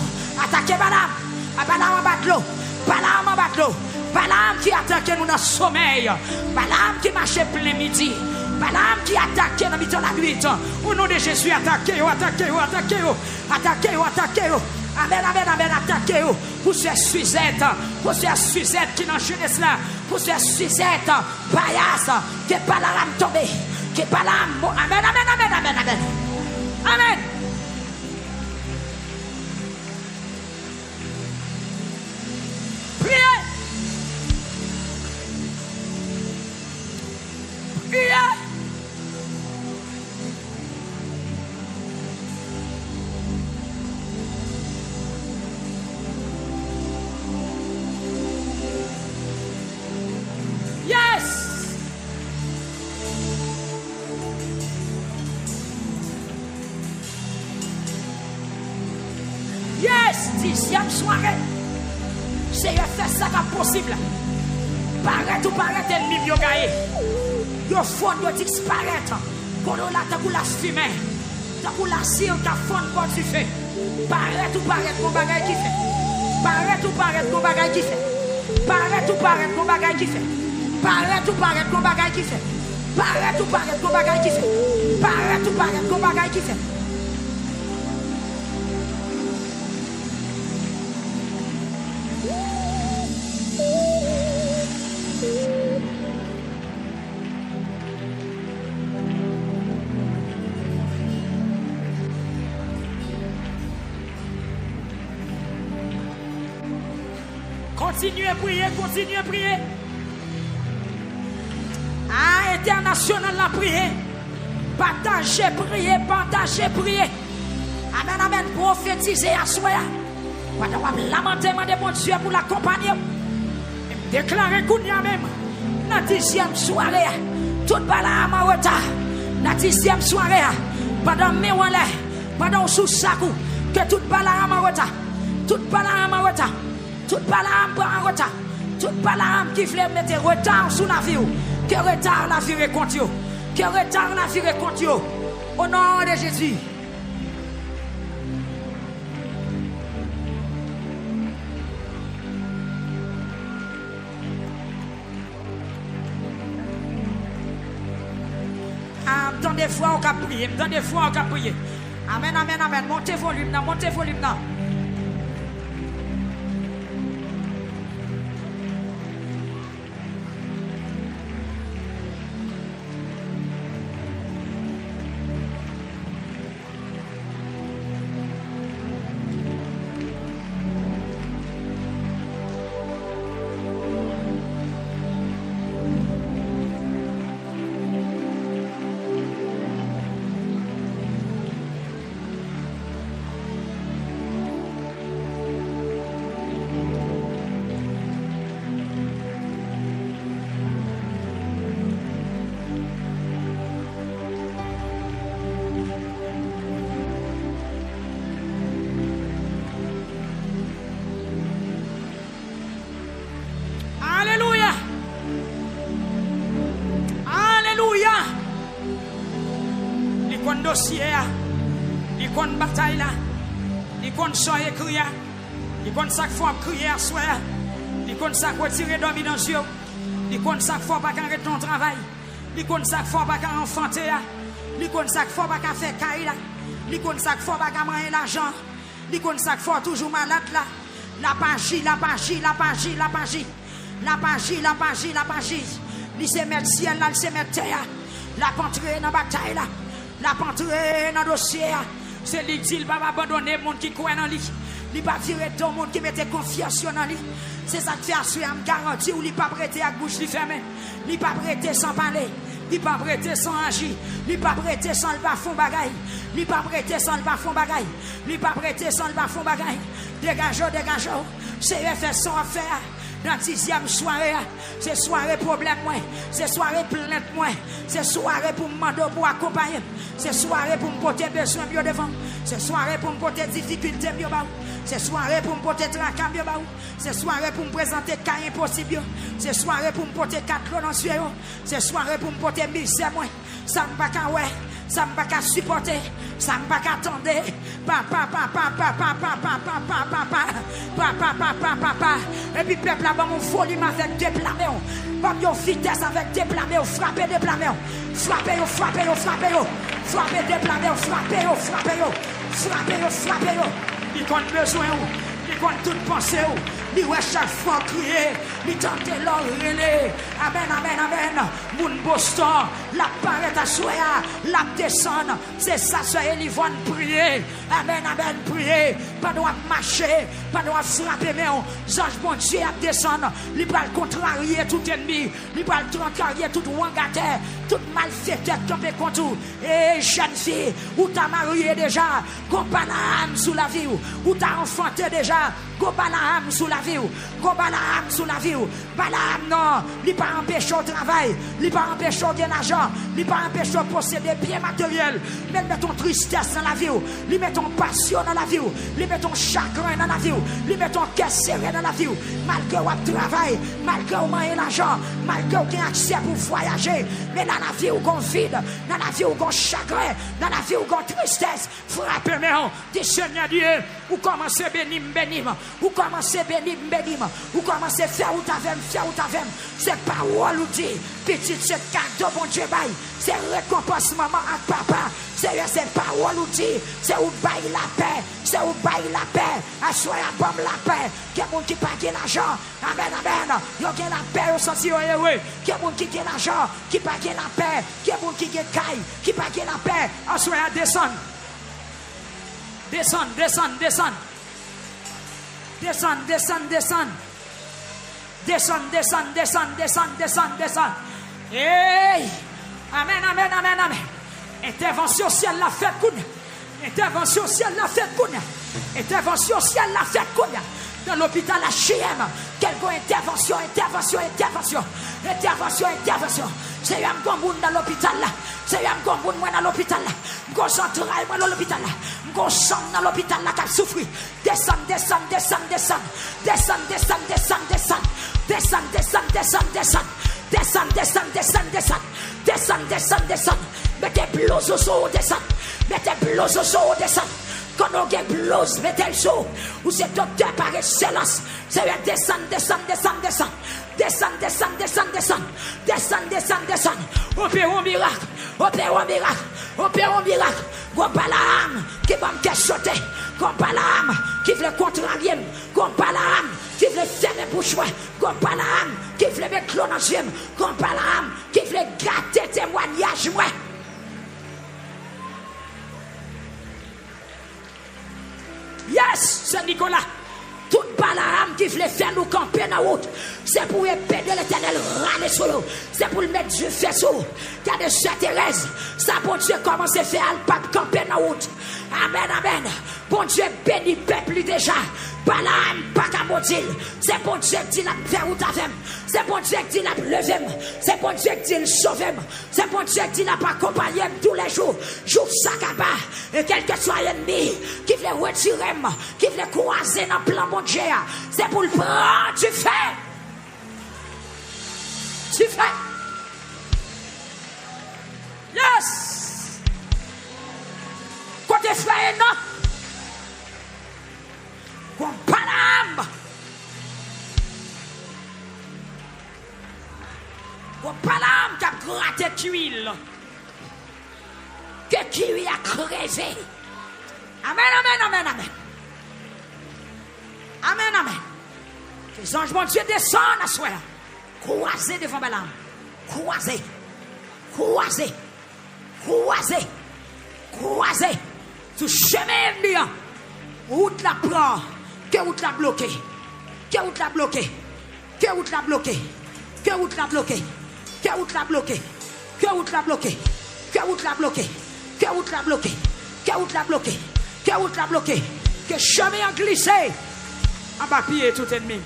Attaquez Balaam. Balaam en bas de l'eau. Balaam en bas de l'eau. Balaam qui attaque nous dans le sommeil. Balaam qui marche plein midi. Balaam qui attaque dans le milieu de la nuit. Au nom de Jésus, attaquez-vous, attaquez-vous, attaquez-vous. Attaquez-vous, attaquez-vous. Amen, amen, amen, attaquez-vous. Pour ces Suzette qui n'en jeunesse là. Pour ces Suzette, paillasse, qui est pas la tombée. Qui est pas la. Amen, amen, amen, amen, amen. Amen. Priez. Priez. Yes. Yes, 10e soirée. C'est faire ça comme possible. Paraître ou paraître ennemi yo gaé. Yo fond yo disparaître. Pour là ta pour la fumée. Ta pour la cire ta fond quand tu fais. Paraître ou paraître mon bagage qui fait. Paraître ou paraître mon bagage qui fait. Paraître ou paraître mon bagage qui fait. Paraître ou paraître mon bagage qui fait. Paraître ou paraître mon bagage qui fait. Paraître ou paraître mon bagage qui fait. Continuez à prier, continuez à prier. Ah, international la prier. Partagez, prier, partagez, prier. Amen, amen, prophétisez à soi. Pendant lamentement de mon Dieu pour l'accompagner. Déclarez qu'on y a même. La 10e soirée, toute Balaam en retard. La 10e soirée, pendant mes walets, pendant sous sakou, que toute Balaam en retard. Toute Balaam en retard. Toute Balaam en retard. Toute Balaam qui voulait mettre retard sous la vie. Que retard la vie contre vous. Que retard la vie contre vous. Au nom de Jésus. Dans des fois on peut prier. Dans des fois on peut prier. Amen, amen, amen. Montez volume là. Montez volume là. dossier, il compte bataille là, il compte son écrit, il compte ça qu'il faut crier à soi, il compte ça qu'il faut tirer dormir dans les yeux, il compte ça qu'il faut pas arrêter ton travail, il compte ça qu'il faut pas enfanter, il compte ça qu'il faut pas faire caille là, il compte ça qu'il faut pas manger l'argent, il compte ça qu'il faut toujours malade là, la pagie, la pagie, la pagie, la pagie, la pagie, la pagie, la pagie, il se met ciel là, il se met terre, la pentrée dans la bataille là. La pentrée dans le dossier, c'est lui qui ne va pas abandonner le monde qui croit dans lui. Il ne va pas virer tout le monde qui mette confiance dans lui. C'est ça qui fait assurer, me garantir, ou il ne va pas prêter à bouche fermée. Il ne va pas prêter sans parler. Il ne va pas prêter sans agir. Il ne va pas prêter sans le bas-fond bagaille. Il ne va pas prêter sans le bas-fond bagaille. Il ne va pas prêter sans le bas-fond bagaille. Dégageons, dégageons. C'est faire sans affaire. Dans la 10e soirée, c'est soirée problème moi, c'est soirée plainte moi, c'est soirée pour me demander pour accompagner, c'est soirée pour me porter besoin mieux devant, c'est soirée pour me porter difficulté mieux bas, c'est soirée pour me porter tracas mieux bas, c'est soirée pour me présenter cas impossible, c'est soirée pour me porter 4 dans le ciel, c'est soirée pour me porter misère moi, ça me pas qu'à ouais. Ça ne va pas supporter, ça ne va pas attendre. Papa. Et puis peuple là-bas, mon folie avec des plamés. Pas de vitesse avec des plamés. Frappez des plamés. Frappez des plamés. Frappez. Il compte besoin. Il compte toute pensée. Il ouais chaque fois crier. Il tente l'oreiller. Amen. Moun Boston, la paraît à soya, la descend. C'est ça, c'est Elivonne prier. Amen, prier. Pas doit marcher, pas doit frapper, mais on ange bon Dieu à descendre. Il va contrarier tout ennemi. Il va contrarier tout wangataire, tout malfaiteur tombé contre vous. Et jeune fille, où t'as marié déjà, combat la âme sous la vie, où t'as enfanté déjà, combat la âme sous la vie, combat la âme sous la vie. Balaam non, il pas empêcher au travail, il pas empêcher au l'argent, il pas empêcher de posséder bien matériel. Mais met ton tristesse dans la vie, il met ton passion dans la vie, il met ton chagrin dans la vie, il met ton cœur serré dans la vie. Malgré au travail, malgré au moyen l'argent, malgré au gain accès pour voyager, mais dans la vie où on vide, dans la vie où on chagrin, dans la vie où on tristesse, frappez moi, dis Seigneur Dieu, ou commencez bénim, ou commencez bénim, ou commencez faire ou t'avem. C'est parole ou dit, petit c'est cadeau bon Dieu bail, c'est récompense maman à papa, c'est parole ou dit, c'est où bail la paix, à soi à bombe la paix, qu'il y a monde qui paye l'argent, amen, il y a la paix au sens heureux, qu'il y a monde qui gagne l'argent, qui paye la paix, qu'il y a monde qui gagne caille, qui paye la paix, à soi à descendre. Descend. Hey! Amen. Intervention ciel la fait kounya. Intervention ciel la fait kounya. Dans l'hôpital HM, quelqu'un intervention. C'est un bon monde dans l'hôpital là. C'est un bon monde dans l'hôpital là. Go central dans l'hôpital là. Go sang dans l'hôpital là qui souffre. Descend. Mettez blouse au saut, descend. Quand on a blouse, mettez le saut. Ou c'est docteur par excellence. C'est un descend. Opérons miracle. Go Balaam qui va me sauter. Go Balaam qui veut contrarier. Go Balaam qui veut fermer bouche. Go Balaam qui veut mettre l'eau dans le ciel. Go Balaam qui veut gâter témoignage. Yes, c'est Nicolas. Tout Balaam qui voulait faire nous camper dans la route, c'est pour épée de l'Éternel râler sur l'eau. C'est pour le mettre du feu sur l'eau. Regardez Sœur Thérèse, ça bon Dieu commence à faire le pape camper dans la route. Amen. Bon Dieu bénit le peuple déjà. Balaam pas qu'à maudire. C'est bon Dieu qui dit la faire ou ta femme. C'est bon Dieu qui dit la lever. C'est bon Dieu qui dit le sauver. C'est bon Dieu qui dit la pas accompagner tous les jours. Jour sakaba. Et quel que soit l'ennemi qui veut retirer, qui veut croiser dans le plan bon Dieu, c'est pour le prendre. Tu fais. Yes. côté frère, non. Qu'on Balaam. Qu'on Balaam qui a gratté l'huile. Que qui lui a crevé. Amen, amen, amen, amen. Amen, amen. Que les anges, mon Dieu, descendent à soi. Croisez devant Balaam. Croisez. Croisez. Croisez. Croisez. Tout chemin bien. Route la prend. Que route la bloqué. Que route la bloqué. Que route la bloqué. Que route la bloqué. Que route la bloqué. Que route la bloqué. Que route la bloqué. Que route la bloqué. Que route la bloqué. Que route la bloqué. Que chemin a glissé. En bas pied tout ennemi.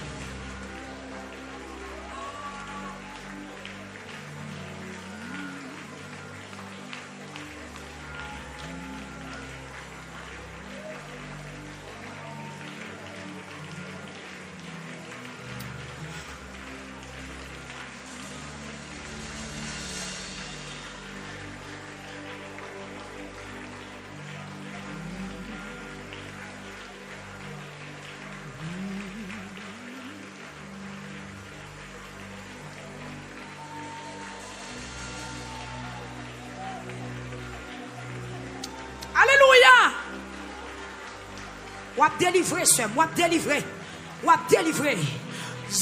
Alléluia. Ou délivrer, sœur. Ou délivrer. Ou délivrer.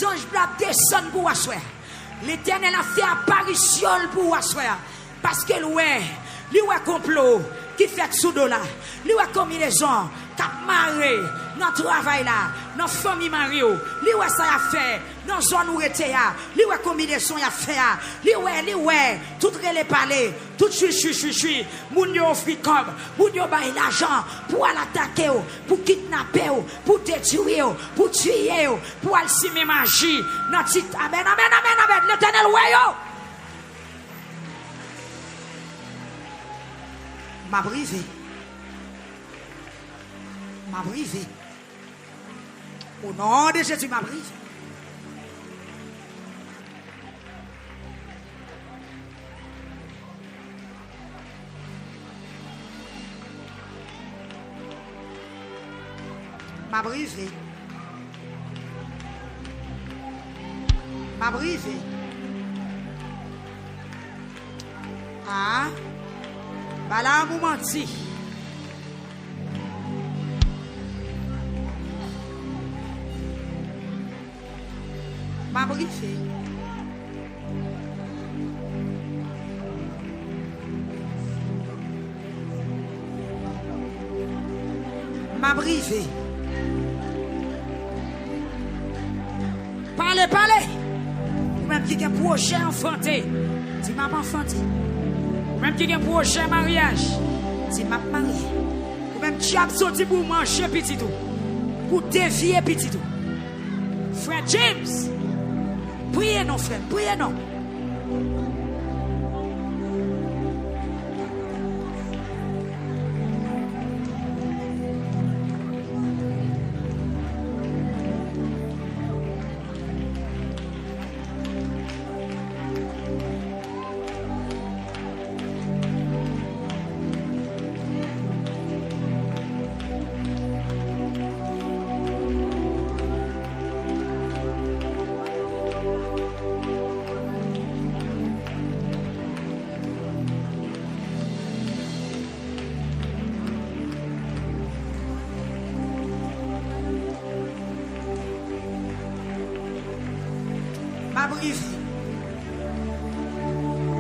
Ange blanc descend pour asseoir. L'Éternel a fait apparition pour asseoir. Parce que lui est complot qui fait sous là. Lui est combinaison qui a marré dans le travail là, dans la famille Mario. Lui est ça a fait dans la zone où il était. Lui est combinaison il a fait. Lui est tout les palais, tout chui. Moun yo offri comme, moun yo bail l'argent pour l'attaquer, pour kidnapper, pour détruire, pour tuer, pour alcimer magie. Amen, amen, amen, amen. L'Éternel ouais yo. M'a brisé. M'a brisé. Au nom de Jésus, m'a brisé. M'a brisé. M'a brisé. Ah. Balaam ou menti. M'a brisé. M'a brisé. Parlez. Ou même qui a un projet enfanté. Dis maman enfanté. Ou même qui a un projet mariage. Dis maman marié. Ou même qui a sorti pour manger petit tout. Pour dévier petit tout. Frère James. Priez non frère. Priez non.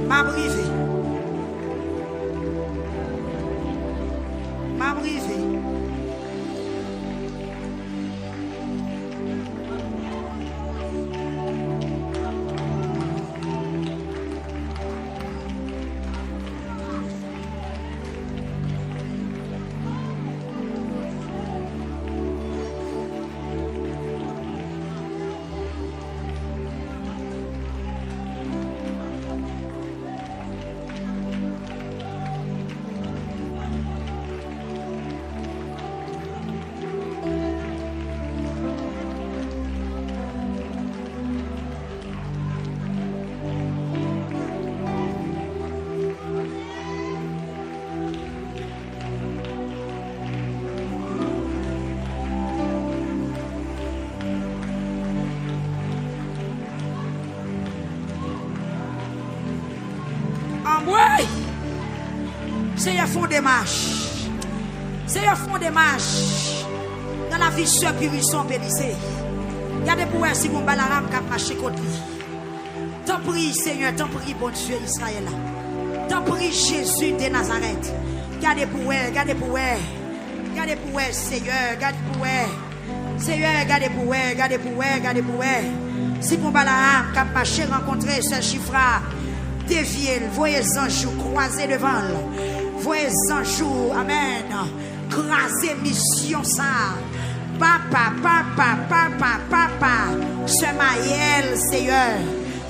M'a brisé. Seigneur, font des marches. Seigneur, font des marches. Dans la vie, sœur Purisson Bélissé. Regardez pour elle si mon balaram qui a marché contre lui. T'en prie, Seigneur, t'en prie, bon Dieu Israël. T'en prie, Jésus de Nazareth. Regardez pour elle, regardez pour elle. Regardez pour elle, Seigneur, regardez pour elle. Seigneur, regardez pour elle, regardez pour elle, regardez pour elle. Si mon balaram qui a marché rencontrer ce chiffra, déviez, voyez un jour, croisez devant. Voyez un jour, amen. Crasez mission ça. Papa, papa, papa, papa. Ce maïel, Seigneur.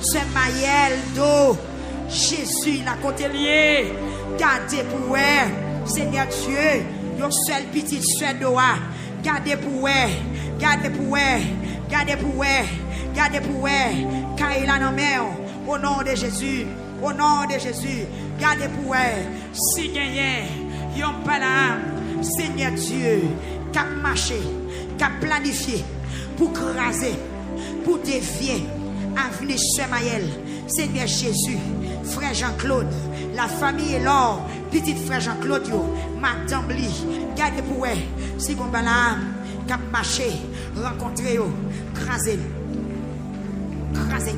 Ce maïel d'eau. Jésus, la côté lié. Gardez pour elle. Seigneur Dieu. Yon seul petit soeur d'oa. Gardez pour elle. Gardez pour elle. Gardez pour elle. Gardez pour elle. Car il a nommé. Au nom de Jésus. Au nom de Jésus. Gardez pour elle. Si gagnez. Yon palam. Seigneur Dieu, qui a marché, qui a planifié pour craser, pour dévier, avenir Semaël, Seigneur Jésus, frère Jean-Claude, la famille est là, petit frère Jean-Claude, madame Li, gardez pour elle, si vous avez qui a marché, rencontré, craser, craser.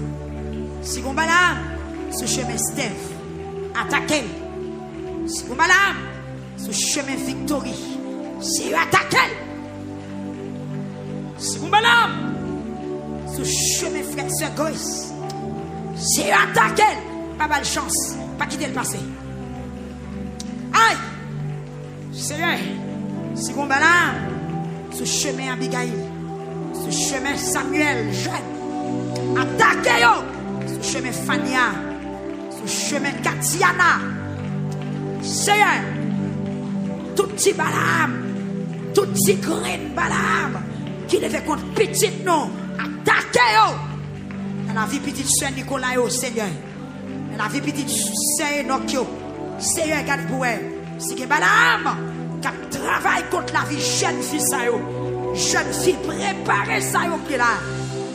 Si vous avez ce chemin Steve, attaquez. Si vous avez ce chemin victory, si vous attaquez, si vous avez ce chemin frère sœur Grace, si vous attaquez, pas mal de chance, pas quitter le passé. Aïe, Seigneur, si vous avez ce chemin Abigail, ce chemin Samuel jeune, attaquez-yo, ce chemin Fania, ce chemin Katiana, Seigneur. Tout petit Balaam, tout petit grain Balaam, qui levait contre petit non, attaquez-yo. Dans la vie petite soeur Nicolas, Seigneur. Dans la vie petite soeur Enoch, Seigneur, regarde pour elle. Si que Balaam, qui travaille contre la vie jeune fille, jeune fille préparée, ça y là.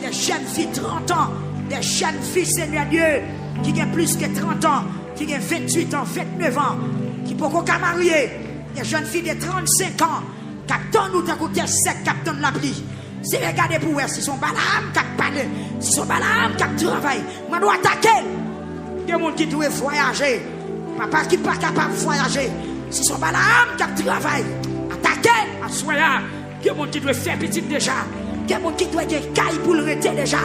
Des jeunes filles 30 ans, des jeunes filles, Seigneur Dieu, qui ont plus que 30 ans, qui ont 28 ans, 29 ans, qui ne peuvent pas marier. Des jeunes filles de 35 ans, qui attendent nous d'écouter sec, qui attendent la pluie. Si regardez pour eux, si son Balaam qui parle, si son Balaam qui travaille, on doit attaquer. Il y a des gens qui doivent voyager. Papa qui n'est pas capable de voyager. Si son Balaam qui travaille, attaquer à soya. Il y a des gens qui doivent faire petit déjà. Il y a des gens qui doivent faire caille pour le rester déjà.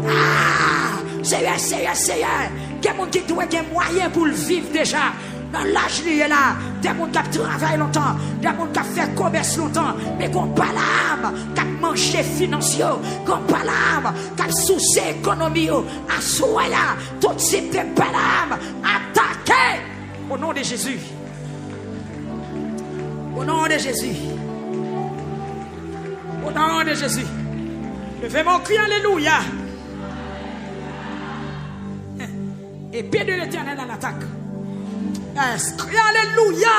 Ah, Seigneur. Il y a des gens qui doivent faire moyen pour le vivre déjà. Dans l'âge lié là, des gens qui travaillent longtemps, des gens qui fait commerce longtemps, mais qui n'ont pas l'âme, qui ont mangé financier, qui n'ont pas l'âme, qui ont souci économie, à soya, tout type de l'âme, attaquez au nom de Jésus. Au nom de Jésus. Au nom de Jésus. Levez mon cri, alléluia. Épée de l'Éternel à l'attaque. Crie alléluia.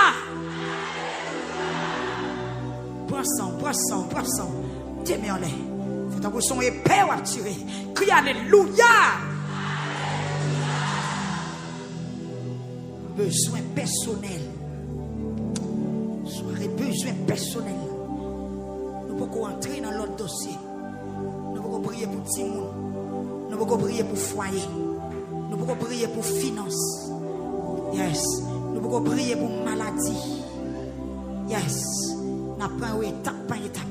Poisson. Dieu m'en est. Faut avoir son épée ou tirer. Crie alléluia. Besoin personnel. Soirée besoin personnel. Nous pouvons entrer dans l'autre dossier. Nous pouvons prier pour Timoun. Nous pouvons prier pour foyer. Nous pouvons prier pour finance. Yes. Nous pouvons prier pour maladie. Yes. Nous prenons étape par étape.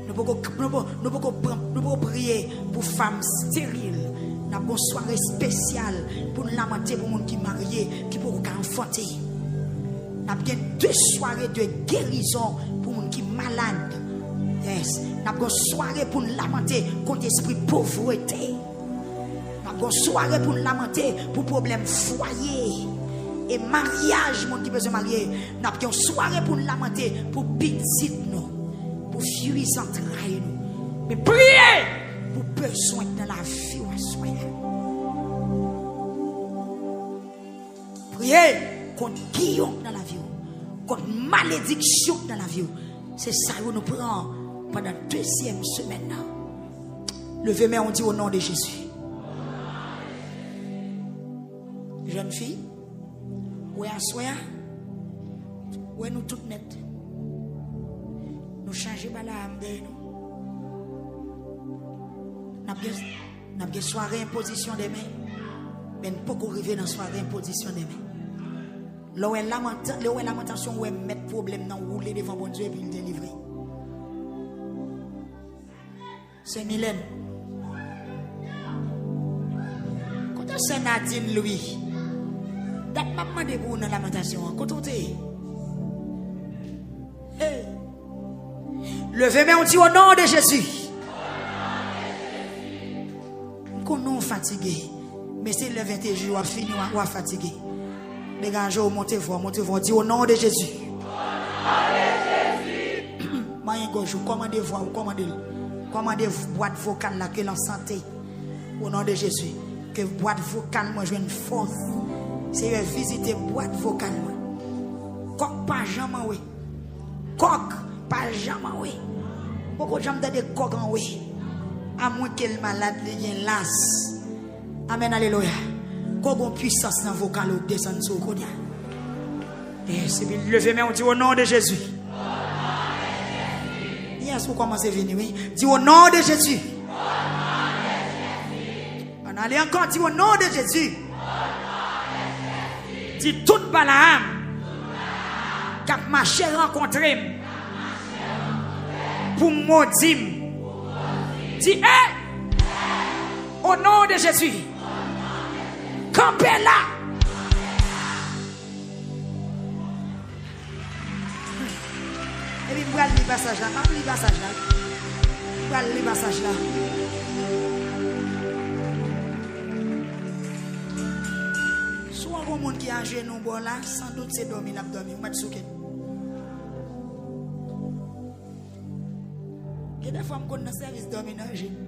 Nous pouvons prier pour femmes stériles. Nous avons une soirée spéciale pour nous lamenter pour les gens qui sont mariés, qui peuvent enfanter. Nous avons 2 soirées de guérison pour les gens qui sont malades. Yes. Nous avons une soirée pour nous lamenter contre l'esprit de pauvreté. Nous avons une soirée pour nous lamenter pour les problèmes foyer. Et mariage, mon qui besoin de marier. Nous avons une soirée pour nous lamenter pour petit nous, pour fuir entrailles nous. Mais priez pour besoin dans la vie. Priez contre guillaume dans la vie, contre malédiction dans la vie. C'est ça que nous prenons pendant la 2e semaine. Levez-moi, on dit au nom de Jésus. Jeune fille, où est-ce Ouais, nous toutes net. Nous changeons pas la âme de nous. Nous avons une soirée imposition des mains. Mais nous ne pouvons pas arriver dans la soirée imposition des mains. Là où est lamentation, où est mettre problème dans rouler devant bon Dieu et puis le délivrer. C'est Mylène. Quand c'est Nadine Louis. Date maman de vous dans la lamentation. Quand on t'est. Hey. Levez-moi, on dit au nom de Jésus. Quand nous fatigués. Mais c'est le 21 jours, on finit, on fatigué. Les gars, montez-vous, dit au nom de Jésus. Commandez boîte vocale là que l'en santé. Au nom de Jésus. Que boîte vocale, moi, je une force. C'est visiter boîte vocale. Coq pas jamais, oui. Coq pas jamais, oui. Beaucoup de gens ont des coqs en oui. À moins que le malade ait las. Amen, alléluia. Qu'on puissance dans vocal ou descendre sur le et c'est bien levé, mais on dit au nom de Jésus. Yes, vous commencez à venir, oui. Dis au nom de Jésus. On allait encore dire au nom de Jésus. Dis toute Balaam. Cap ma chère rencontré. Pour maudire. Dis, au nom de Jésus. Campez là. Et puis, vous allez le passage là. Vous allez le passage là. Vous allez le passage là. Soit un monde qui a un genou bon là, sans doute c'est dormi, n'a pas dormi. Vous mettez souké. Et des fois, je connais un service dormi dans le genou.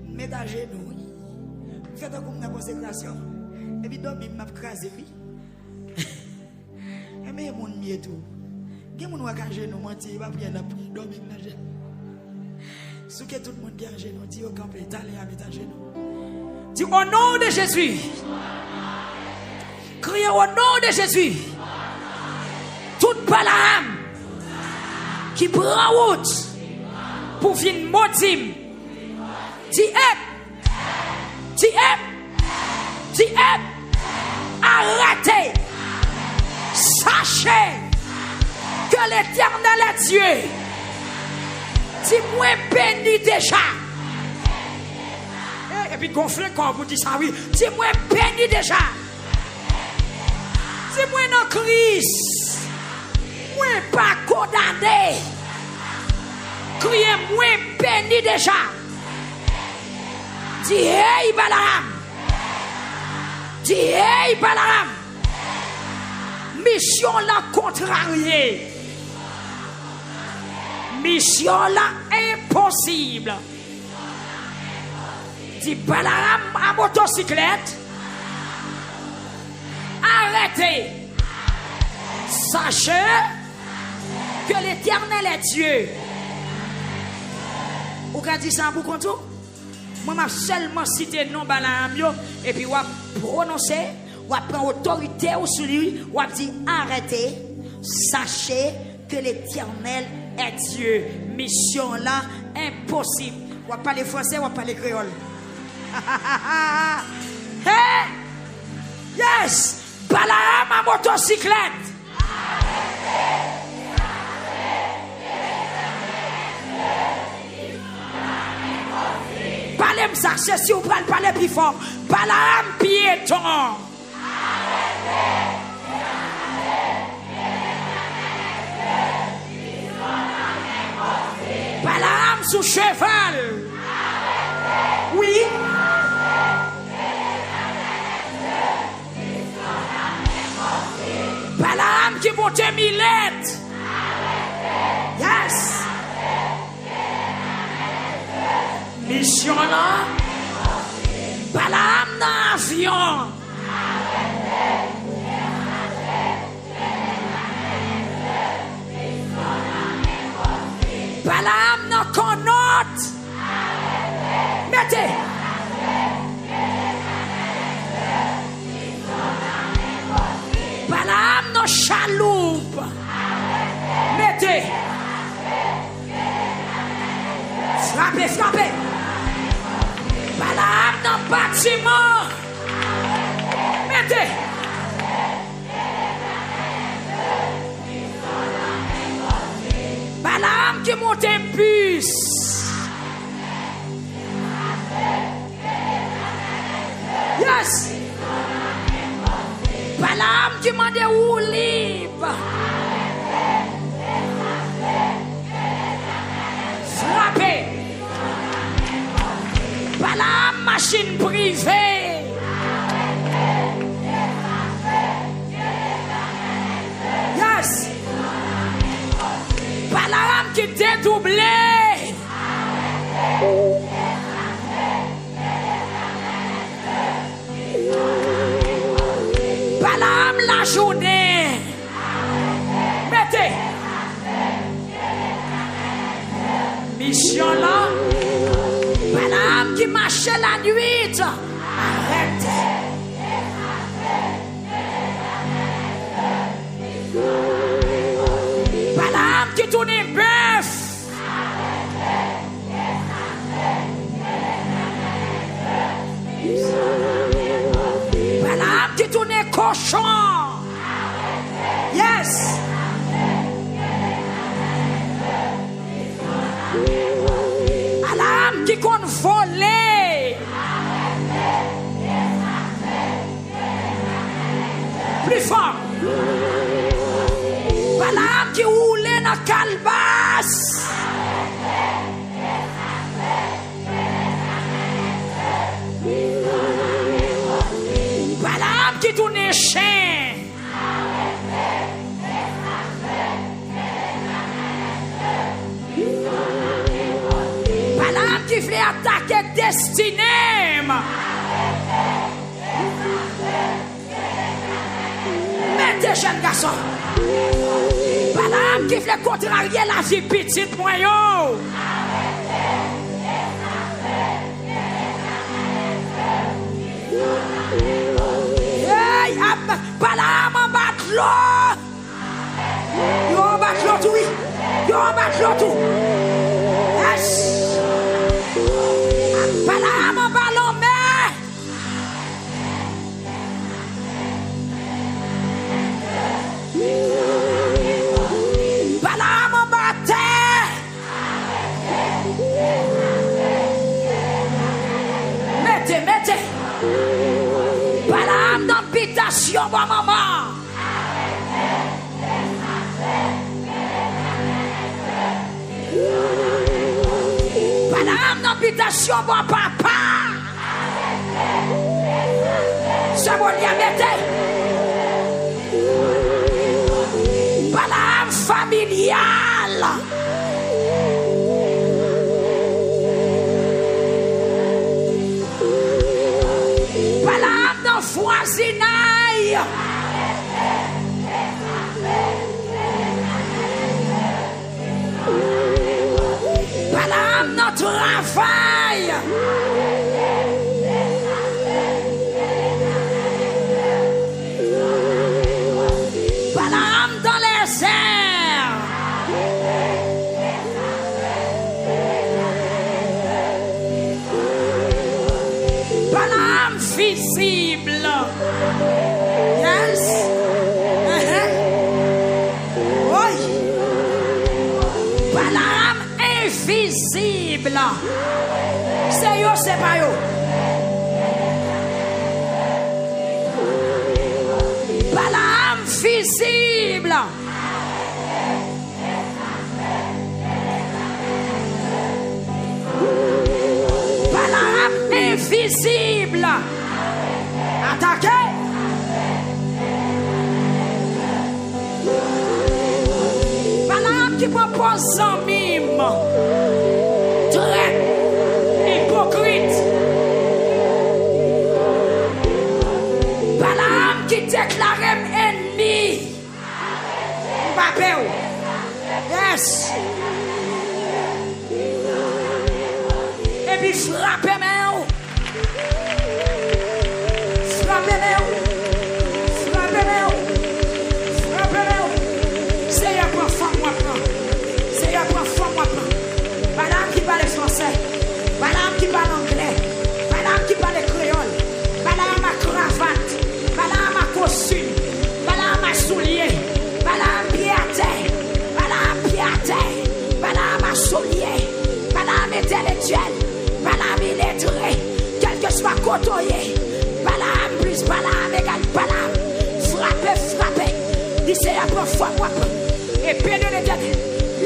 Mettez à genoux. Faites comme une consécration. Et puis, dormi, m'a crasé, oui. Et mais, mon mieux tout. Il y a des gens qui ont genou, ils vont prier la prière, dormir dans le genou. Ce que tout le monde qui a un genou, dit au camp, t'allez à mettre un genou. Dis au nom de Jésus. Criez au nom de Jésus. Toute Balaam qui prend route pour venir maudire. Dis arrêtez. Sachez que l'Éternel est Dieu. Dis-moi béni déjà. Et puis gonflez quand vous dites ça, oui. Dis-moi béni déjà. Dis-moi non Christ. Moi pas condamné. Criez-moi béni déjà. Dis hey Balaam. Dis hey Balaam. Mission la contrariée. Mission la impossible. Dis Balaam à motocyclette. Arrêtez. Sachez que l'Éternel est Dieu. Vous avez dit ça pour compte? Moi, je seulement cité non Balaam et puis je prononcer, je prendre autorité sur lui, je dire arrêtez, sachez que l'Éternel est Dieu. Mission là impossible. Je parle français, je parle créole. Hey! Yes! Balaam à motocyclette. Parlez-moi ça, c'est si vous parlez parler plus fort. Balaam piéton. Balaam sous cheval. Oui. Balaam qui monte Milette. Yes. Mission là. Balaam dans l'avion. Balaam dans connote. Mettez. Balaam dans chaloupe. frappez. Balaam dans le bâtiment. Mettez. Balaam qui monte un bus. Yes. Balaam qui m'a dit où libre. Frappez. Balaam machine privée. Yes. Balaam qui dédoublé. Balaam la journée. Mettez. Mission là. Balaam qui marchait la nuit. Arrête. Balaam qui tournait bœuf. Balaam qui tournait cochon. Yes. Balaam qui compte voler. Plus fort. Balaam qui roulait dans la calebasse. Balaam qui tournait chien. Balaam qui voulait attaquer destinée. Mettez jeune garçon. Balaam qui voulait contrarier la vie petite moyen. Hey, Balaam en bas de l'eau. Yo en bas de l'eau tout, oui. Yo en bas de l'eau tout. Yes. Balaam en bas l'eau, mais. Balaam en bas de terre. Mettez. Balaam dans l'habitation, bon maman. Balaam dans l'habitation, bon papa. C'est bon, y a mettez. Balaam familial. Balaam dans voisinage. Balaam dans travail. Balaam dans les airs. Balaam visible. Yes. Oui. Balaam invisible. C'est yo, c'est pas yo. Balaam visible. Balaam invisible. Attaquez. Balaam qui propose son mime. Très hypocrite. Balaam qui déclare ennemi. Mbappé. Yes. Et puis frappez-moi. Frappez-moi. Frappez-moi. Frappez-moi. C'est la première fois moi prends. C'est la première fois moi prends. Madame qui parle français. Côtoyer. Balaam plus Balaam égale Balaam. Frapper. Dis c'est la première fois moi. Épée de l'Éternel.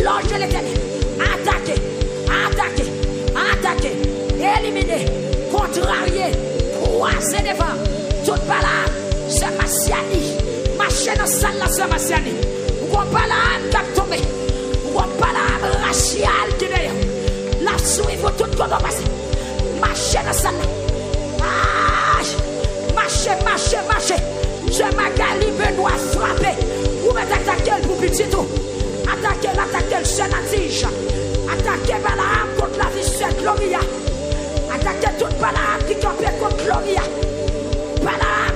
L'ange de l'Éternel. Attaquer. Éliminer. Contrarier. Croiser devant. Tout Balaam. C'est Massiani. Marcher dans salle là, c'est Massiani. Ou Balaam qui a tombé. Ou Balaam racial qui est derrière. La suivre tout le monde passer. Marcher dans salle là. Marcher. Je Magali Benoît frappé. Ou attaquer pour petit tout. Attaquer le sénatige. Attaquer Balaam contre la vie de Gloria. Attaquer tout Balaam qui campait contre Gloria. Balaam.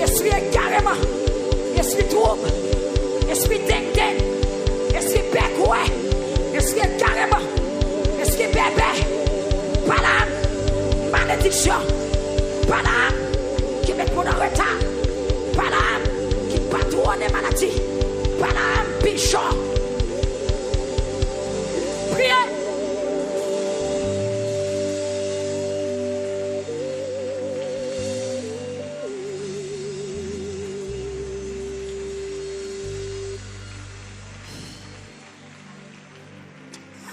Esprit carrément. Esprit trouble. Esprit ding. Esprit bekoué. Esprit carrément. Esprit bébé. Balaam. Malédiction. Balaam qui met mon en retard. Balaam qui patronne les maladies. Balaam bichon. Priez.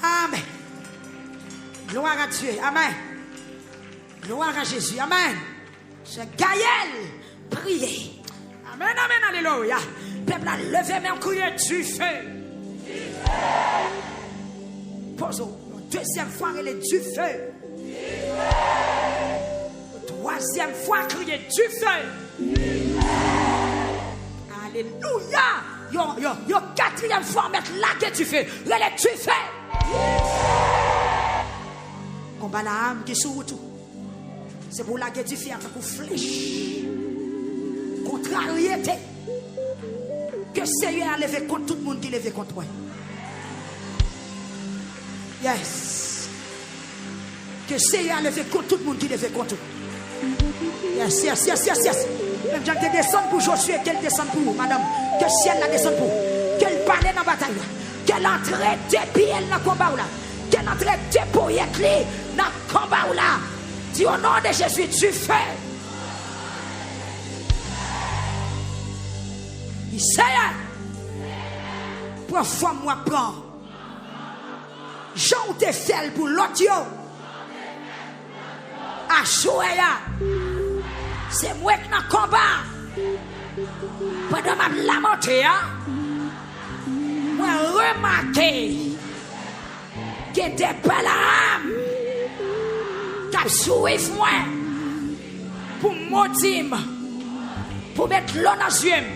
Amen. Gloire à Dieu. Amen. Gloire à Jésus. Amen. C'est Gaël. Priez. Amen. Alléluia. Peuple a levé mes crier du feu. Pose-au. Deuxième fois, il est du feu. Troisième fois, crier du feu. Alléluia. Yo, quatrième fois, mettre la gueule du feu. Il est du feu. On bat la âme qui est sur tout. C'est pour la guerre du feu, pour flèche. Contrariété. Que Seigneur a levé contre tout le monde qui levé contre moi. Yes. Que Seigneur a levé contre tout le monde qui levé contre moi. Yes. Même j'en descends pour Josué, qu'elle descend pour vous, madame. Que ciel la descend pour vous. Qu'elle parle dans la bataille. Qu'elle entre des pieds dans le combat là. Qu'elle entre des poignets dans le combat là. Dis au nom de Jésus, tu fais. Il sait. Pour femme moi prend. Jean te fait pour l'autre. À Chouaya. C'est moi qui dans le combat. Pendant ma lamenté, moi remarqué que des Balaam qui suivent moi pour maudire, pour mettre l'eau dans les yeux.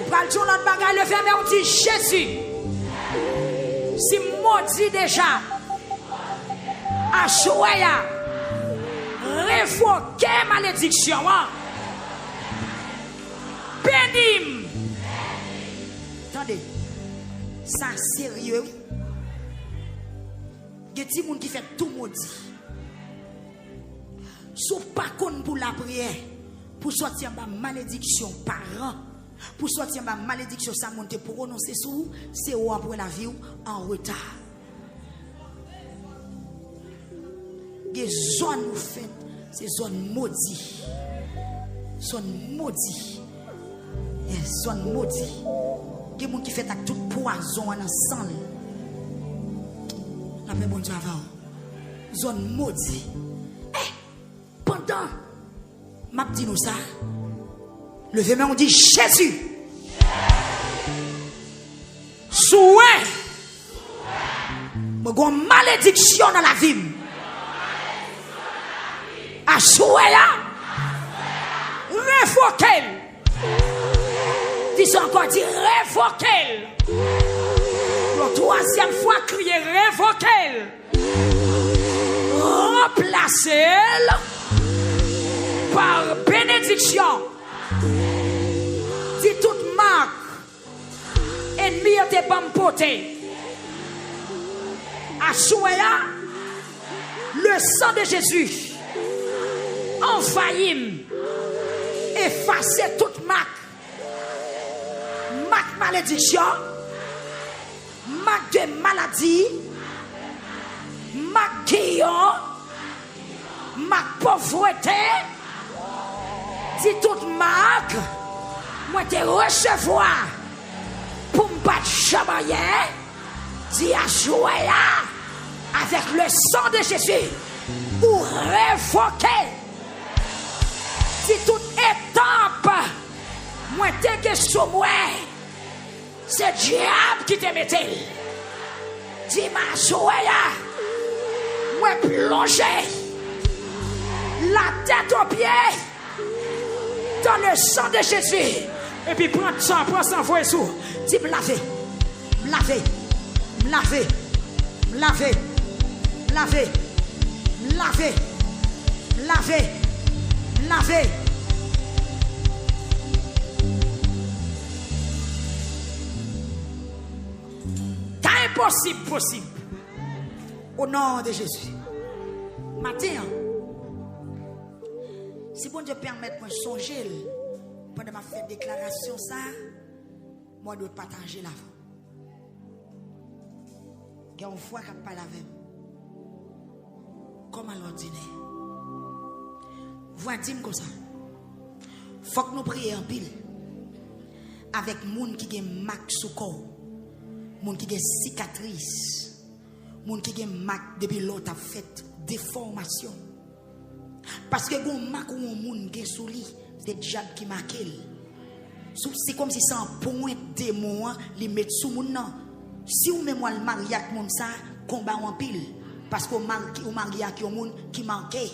Pour le jour de bagaille, le verbe on dit Jésus. Si maudit déjà, à Chouaya, révoquer malédiction. Bénim. Attendez, ça sérieux. Il y a des gens qui fait tout maudit. Sauf pas contre pour la prière, pour sortir ma malédiction par an, pour sortir ma malédiction, ça monte pour renoncer sur c'est où après la vie en retard. Les zones nous faites, c'est zones maudites. Zones maudites. Zone maudite. Il y a des gens qui font tout poison ensemble. La paix, bon Dieu, avant. Zone maudite. Pendant, m'a dit nous ça. Levez-moi, on dit Jésus. Souhait. Moi, j'ai une malédiction dans la vie. À souhait, révoquez. Dis encore, dis révoquez. La troisième fois, crier révoquez. Remplacez par bénédiction. Dis toute marque. Ennemi de bampoté. À Souéa, le sang de Jésus envahit, effacer toute marque. Marque malédiction, marque de maladie, marque guillon, pauvreté, dit toute marque, moi te recevoir pour me battre chamayer, dit à jouer là, avec le sang de Jésus, pour révoquer, dit toute étape, moi te que sous moi, c'est diable qui te mettait, dit ma jouer là, moi plonger la tête aux pieds dans le sang de Jésus. Et puis prends ça, voix sous. Dis me laver, me laver, me laver, me laver, me laver, me laver, me laver, me laver. T'as impossible, possible. Au nom de Jésus. Matin, si bon Dieu permet de me songer pendant ma fête déclaration ça, moi je dois partager l'avant. Il y a une fois qu'on parle avec comme à l'ordinaire. Voici comme ça. Faut que nous prions en pile avec moun qui a marque sous corps, moun qui a cicatrice. Moun qui gen mak depuis l'autre a fait déformation parce que gon mak ou moun gen sou li c'est diable qui marque c'est comme si c'est un point démon li met sou moun nan si ou même le mari ak moun ça combat en pile parce que ou mari ak yon moun qui manqué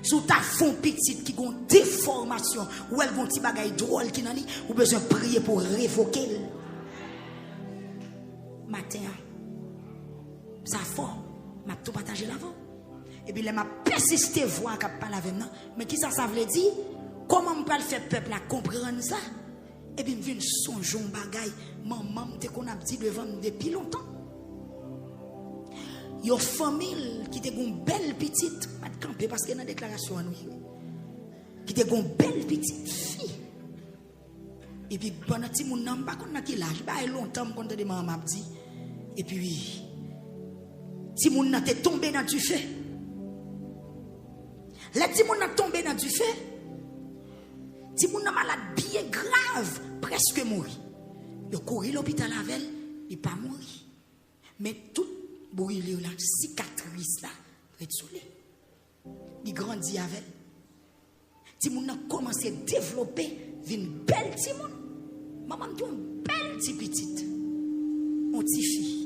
sous ta fond petite qui gon déformation ou elle gon ti bagay drôle qui nan li ou besoin prier pour révoquer matin. Ça fort, m'a tout partagé l'avant. Et puis, il m'a persisté voir qu'à parler avec moi. Mais qui ça veut dire? Comment on peut le faire peuple à comprendre ça? Et puis, je viens songer un bagay. Maman, te qu'on a dit devant depuis longtemps. Il y a une famille qui était une belle petite, pas de camper parce qu'il y a une déclaration à nous. Qui était une belle petite fille. Et puis, pendant que mon nom, pas qu'on a quel âge, bah, longtemps, quand on a dit, maman m'a dit. Et puis, si mon n'a tombé dans du feu, les petits moun n'a tombé dans du feu, si mon n'a malade bien grave, presque mort. Il a couru l'hôpital avec elle, il n'est pas mort. Mais tout brûlé, la cicatrice là, est soulé. Il grandit avec elle. Si mon n'a commencé à développer une belle petit monde. Maman dit une belle petite petite, une petite fille.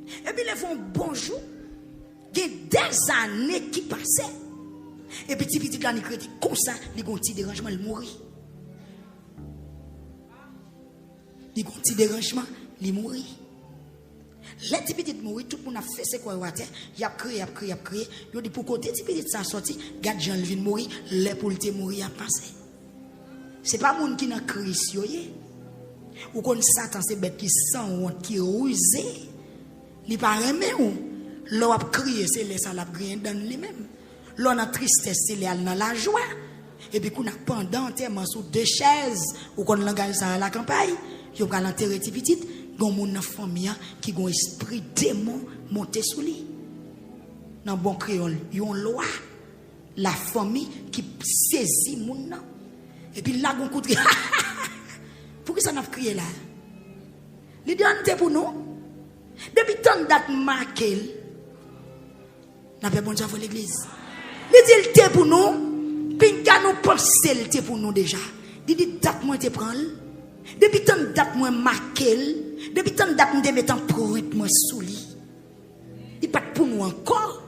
Et puis ils font bonjour. Il y a des années qui passaient. Et puis petit là, il dit comme ça, il y a un petit dérangement, il mourit. Il y a un petit dérangement, il mourit. Les petits petits mourir, tout le monde a fait ce qu'on a fait. Il a crié. Il a dit pour côté, petit petit ça sorti, garde Jean vient mourir, les pour le mourir a passé. Ce n'est pas monde qui n'a crié. Ou qu'on Satan, c'est bête qui sent honte, qui rusé. Il pas remet ou l'on a crié c'est les ça l'a crié dans lui-même l'on a tristesse c'est les dans la joie et puis qu'on a pendant tellement sous deux chaises ou qu'on langage ça à la campagne yo va l'enterrer petit petit gon moun dans famille qui gon esprit démon monter sous lui dans bon créole yon loi la famille qui saisit moun nan et puis là gon coup de pourquoi ça n'a crié là les donne pour nous. Depuis tant de dates marquées, n'a pas bon Dieu pour l'église. Il dit le pour nous, puis nous penser le pour nous déjà. Il dit date moi te prend. Depuis tant de dates moi marquées, depuis tant de dates me mettre en prout moi sous lit. Il pas pour nous encore.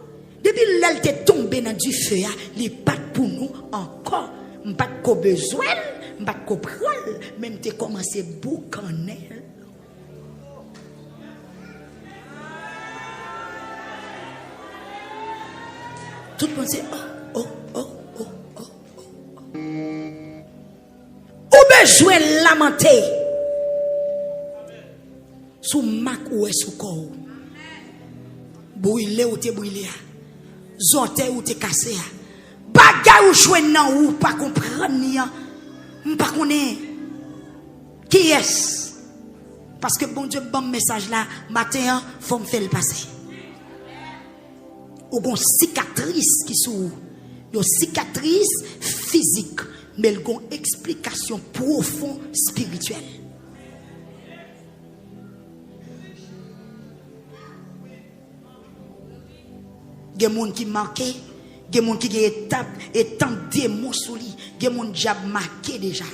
Depuis l'elle t'est tombé dans du feu, il pas pour nous encore. Pas de besoin, pas de prendre, même t'es commencé boucaner. Tout le monde sait, oh. Ou besoin lamenter sous mac ou sous corps. Brûlé ou te brûlé. Zote ou te cassé. Bagay ou joué nan ou pas comprendre ni. Pas connaître qui est. Parce que bon Dieu bon message là matin faut me faire le passer. Ou gon cicatrice qui sou Une cicatrice physique, mais elle a une explication profonde spirituelle. Il y a des gens qui manquent, il y a des gens qui ont et tant de démons sur lui, il y a des gens qui ont marqué déjà.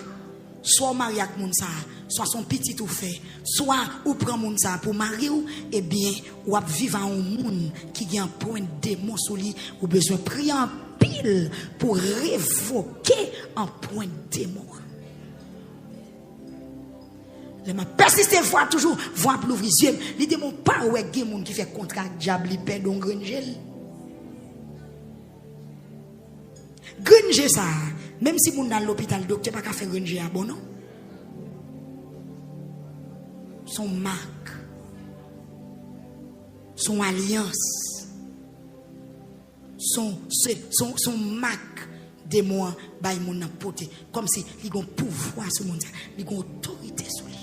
Soit marié avec moun ça, soit son petit tout fait, soit ou prend moun ça pour marier ou, eh bien, ou vivre en un monde qui a un point de démon sur lui, ou besoin de prier en pile pour révoquer un point de démon. Les m'a persisté voir toujours, voir pour l'ouvrir les yeux. Les démons pas ouais des gens qui fait contrat diable, il perd un grenjel. Grenjel ça. Même si vous dans l'hôpital, le docteur n'a pas fait ranger à bon, non? Son marque, son alliance, son marque de moi, bah, mon apporté. Comme si il a un pouvoir sur mon il a une autorité sur lui.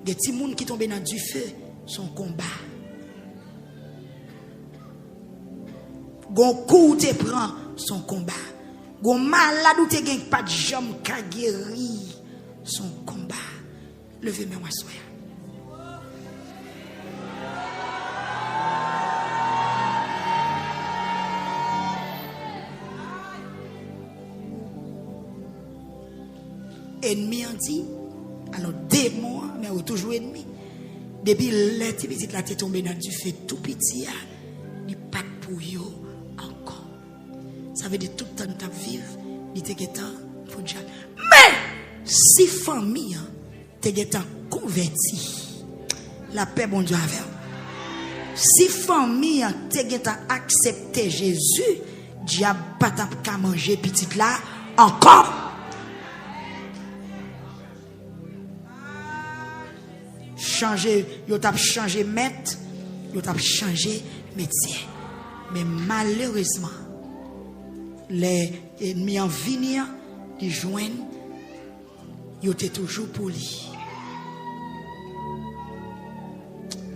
Les petits gens qui tombent dans du feu, son combat. Gon coup te prend son combat. Gon malade ou te gen pas de jambe ka guéri son combat. Levez-moi à soi. Ennemi en dit, alors démon, mais ou toujours ennemi. Depuis les petits la tête tombé dans du feu tout petit, il pas pour yo. Ça veut dire tout le temps que tu vives, il te temps pour Dieu. Mais si famille te temps converti, la paix bon Dieu avec. Si famille te temps accepté Jésus, diable pas qu'à manger petite là encore. Changer, yo t'a changé maître, yo t'a changé métier. Mais malheureusement les ennemis en venir, ils joignent, ils étaient toujours pour lui.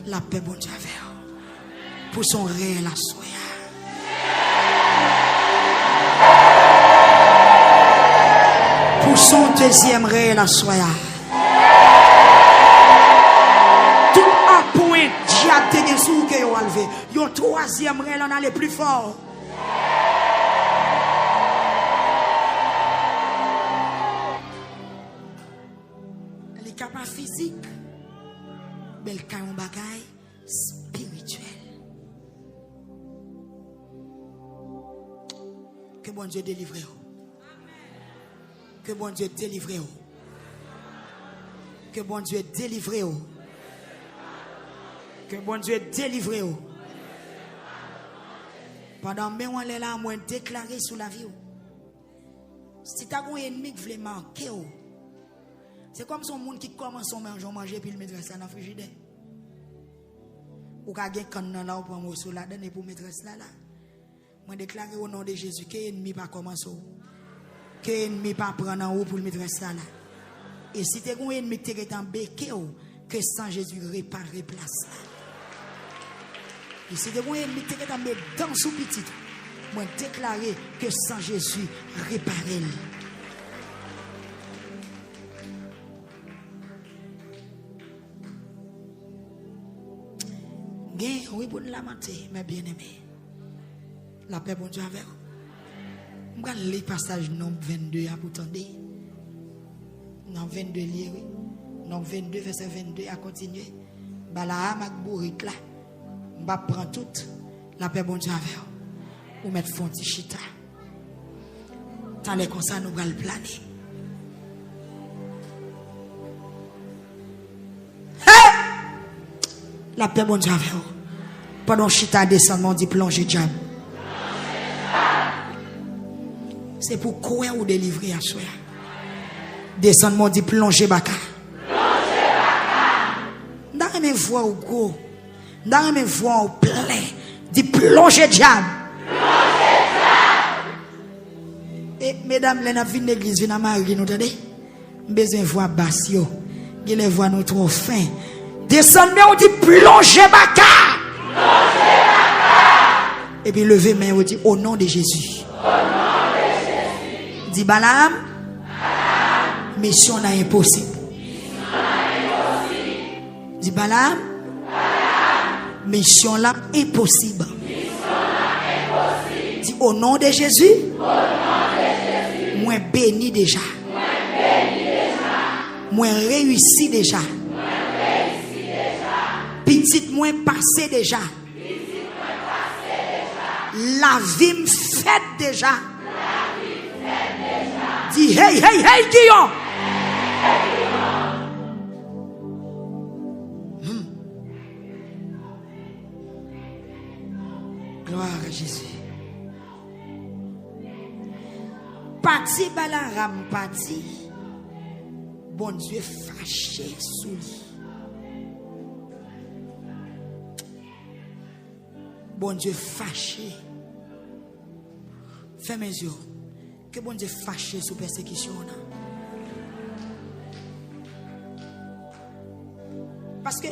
La paix, bon Dieu, pour son réel à soi. Pour son deuxième réel à soi. Tout un point, diable de sous que vous enlevé. Yon troisième réel, on a les plus forts. Physique, mais le un bagage spirituel. Que bon Dieu délivre. Que bon Dieu délivre. Que bon Dieu délivre. Que bon Dieu délivre. Pendant que on est là, moi déclaré sous la vie. Si tu as un ennemi qui veut manquer, c'est comme son monde qui commence à manger puis il met ça dans le frigidaire. Ou quand il y a un là, ou prend un sous la donne pour mettre ça là. Moi déclare au nom de Jésus que l'ennemi pas commencer. Que l'ennemi pas prendre en haut pour mettre ça là. Et si tu as un ennemi qui est en béquet, que sans Jésus répare place là. Et si tu as un ennemi qui est en béquet dans sous petit, moi déclare que sans Jésus répare. Oui, pour lamenter, mes bien-aimés. La paix, bon Dieu, avec vous. Je vais lire le passage nombre 22 à vous tendre. Nombre 22, oui. Nombre 22, verset 22 à continuer. Balaam ak bourrit là. Je vais prendre tout. La paix, bon Dieu, avec vous. Ou mettre fonti chita. Tant les comme ça, nous allons le planer. La paix, bon Dieu, avec vous. Pendant que chita descend, on dit plonger diable. C'est pour quoi ou délivrer à soi. Descend, on dit plonger baka. Dans mes voix au gros, dans mes voix au plein, dit plonger diable. Et mesdames, les gens viennent l'église, viennent à Marie, nous entendez? Besoin de voix basse, yo. Ils les voix nous trop fin. Descend, on dit plonger baka. Et puis levez main et dit au nom de Jésus. Dit Balaam, mission là impossible. Dit Balaam, mission là impossible. Dit au nom de Jésus, moi béni déjà. Moi réussi déjà. Petite moi passé déjà. La vie me fait déjà. Dis hey, hey, hey, Guillaume. Gloire à Jésus. Parti Balaam, parti. Bon Dieu fâché sous lui. Bon Dieu fâché. Fais mes yeux. Que bon Dieu fâché sous persécution. Parce que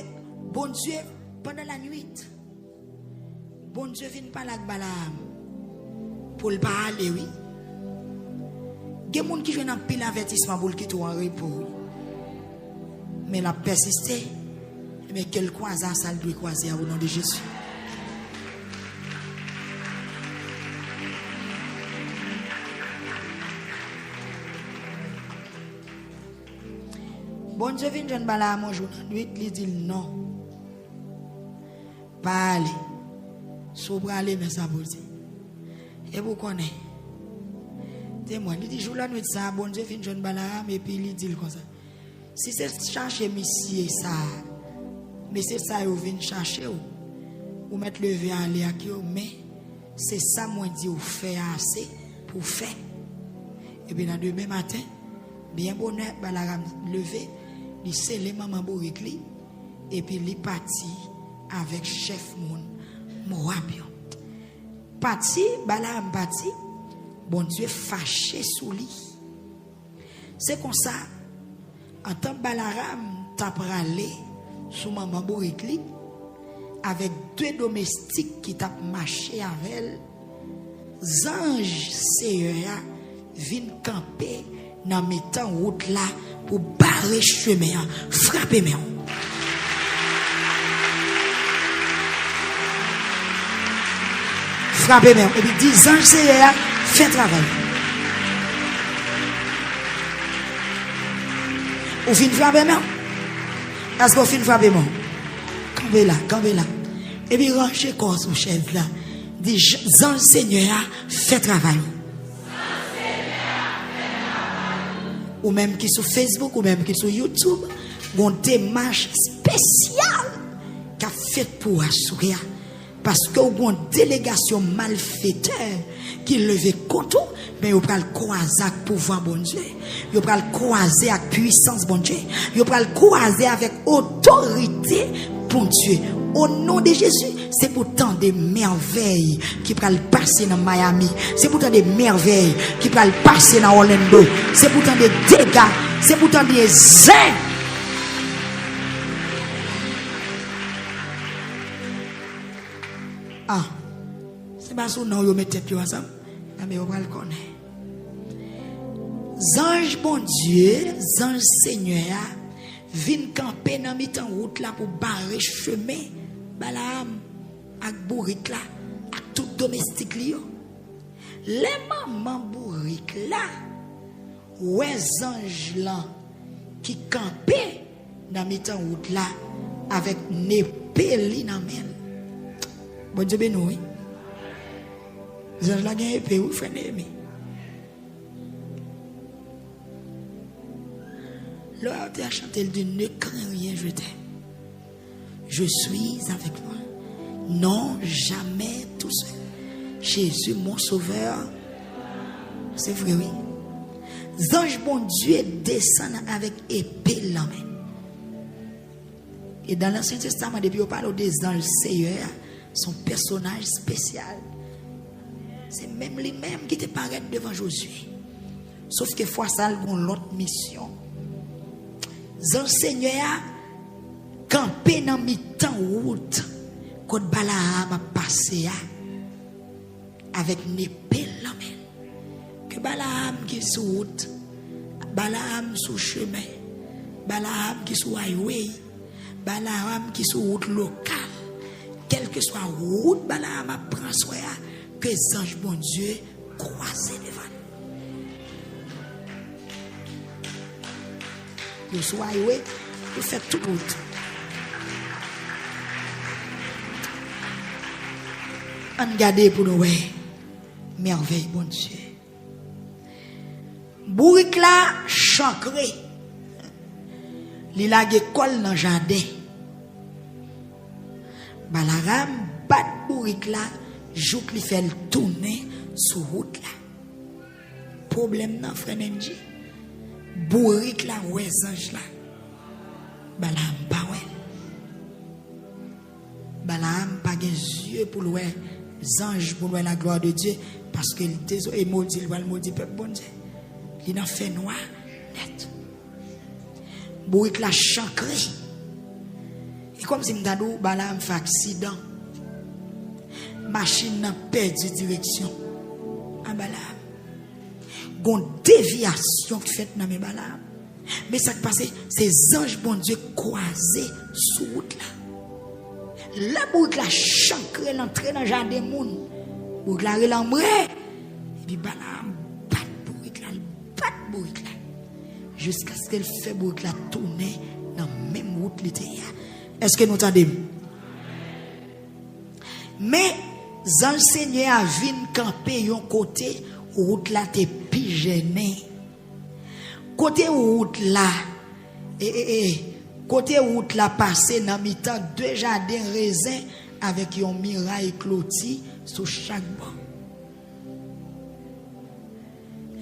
bon Dieu, pendant la nuit, bon Dieu vient parler avec Balaam. Pour le parler, oui. Il y a des gens qui viennent en pile avertissement pour quitter en repos. Mais la persisté. Mais quel croisant ça doit croiser au nom de Jésus. Bon Dieu vient de Balaam un jour dans la nuit, il dit non. Pas aller. Sobre aller, mais ça vous dit. Et vous connaissez. Témoin, il dit jour la nuit ça, bon Dieu vient de Balaam et puis il dit comme ça. Si c'est chercher monsieur ça, mais c'est ça vous venez chercher ou mettre le verre à aller avec vous, mais c'est ça moi dit ou faire assez pour faire. Et puis dans demain matin, bien bonheur Balaam levé, il scellé maman Borikli et puis il parti avec chef moun Moabio. Parti Balaam parti, bon Dieu fâché sous lui. C'est comme ça. En tant que Balaam t'a parlé sous maman Borikli avec deux domestiques qui t'a marché avec elle. Ange Seigneur viennent camper dans mettant route là pour barrer chemin, frapper mes. Frapper mes. Et puis 10 anges Seigneur fait travail. Ou fin frapper mes. Est-ce qu'on fin frapper mes? Campez là. Et puis ranger corps sous chaise là. Dit anges Seigneur fait travail. Ou même qui sur Facebook, ou même qui sur YouTube, une démarche spéciale qu'a fait pour assurer. Parce que une délégation malfaiteur qui levait contre, mais vous pral croiser avec pouvoir bon Dieu. Vous pral croiser avec puissance bon Dieu. Vous pral croiser avec autorité bon Dieu. Au nom de Jésus, c'est pourtant des merveilles qui pral passer dans Miami. C'est pourtant des merveilles qui pral passer dans Orlando. C'est pourtant des dégâts. C'est pourtant des ailes. Ah, c'est pas ça non, vous mettez pieds ensemble. Mais vous va le connaître. Ange bon Dieu, ange Seigneur, viennent camper dans mi-temps route là pour barrer chemin. Balaam, avec bourrique là, avec tout domestique là. Les mamans bourrique là, ouais ange là, qui campaient dans mi-temps route là, avec n'épée li dans main. Bon Dieu béni, oui. Les anges là gagnent épée, oui, frère aimé. L'heure de chanter, il dit, ne crains rien, je t'aime. Je suis avec moi. Non, jamais tout seul. Jésus, mon sauveur. C'est vrai, oui. Les anges, bon Dieu, descendent avec épée la main. Et dans l'Ancien Testament, depuis on parle des anges Seigneur, son personnage spécial. C'est même lui-même qui te paraît devant Josué. Sauf que fois ça, ils ont l'autre mission. Les Seigneur campé dans mi-temps route quand Balaam a passé. avec une épée là même. Que Balaam qui sous route, Balaam sous chemin, Balaam qui sous highway, Balaam qui sous route locale, quelle que soit route, Balaam apprend soin que les anges bon Dieu croisent devant nous. Vous soit highway, vous faites toute route. On garde pour nous, merveille, bon Dieu. Bourrique là, chancré. Il a une école dans le jardin. Balaam bat bourrique là, joue qu'il fait le tourner sur route là. Problème non, frère Nenji. Bourrique là, ouais, ange là. Balaam pas ouais. Balaam pas des yeux pour le anges pour la gloire de Dieu parce que il maudit le maudit peuple bon Dieu. Il a fait noir net. Bourrique la chancré. Et comme si m'dadou Balaam fait accident. Machine n'a perdu direction. En Balaam. Gon déviation qui fait dans mes Balaam. Mais ça qui passe, ces anges bon Dieu croisés sous route là. La bourrique la chancré l'entrée dans le jardin moun. Bourrique la relambré. Et puis Balaam bourrique là jusqu'à ce qu'elle fait bourrique là tourner dans la même route littéraire. Est-ce que nous entendons? Mais ange Seigneur a vu camper yon côté route là t'es pigeonné. Côté route là côté route là passé dans mi-temps deux jardins raisins avec yon miraille clôti sur chaque banc.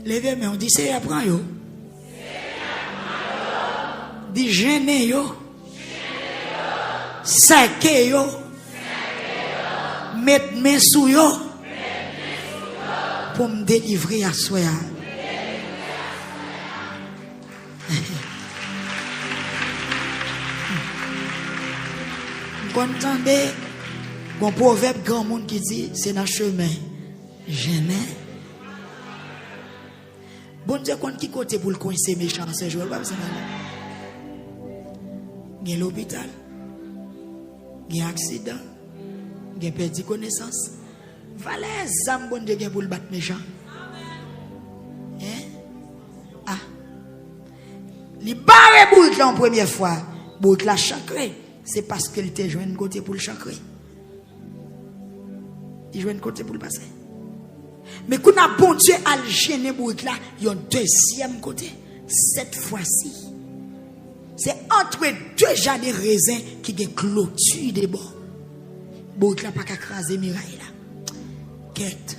Levez mais on dit c'est apprend yo. Dit gêner yo. Saquer yo. Mettre main sous yo. Pour me délivrer à soi. Vous entendez? Bon proverbe grand monde qui dit c'est dans le chemin. Gêner. Bon Dieu, quand qui côté pour le coincer méchant, c'est jouer, pas besoin il y a l'hôpital, il y a accident, il y a perdu connaissance. Valez zam bon Dieu pour le battre méchant. Hein? Ah. Il barre bourrique là en première fois, bourrique là chancré, c'est parce qu'il te joint un côté pour le chancré. Il joint un côté pour le passer. Mais quand on a bon Dieu à le gêner bourrique là, il y a un deuxième côté. Cette fois-ci, c'est entre deux jardins raisins qui ont clôture des bords. Bourrique là pas qu'à craser miraille là. Quête.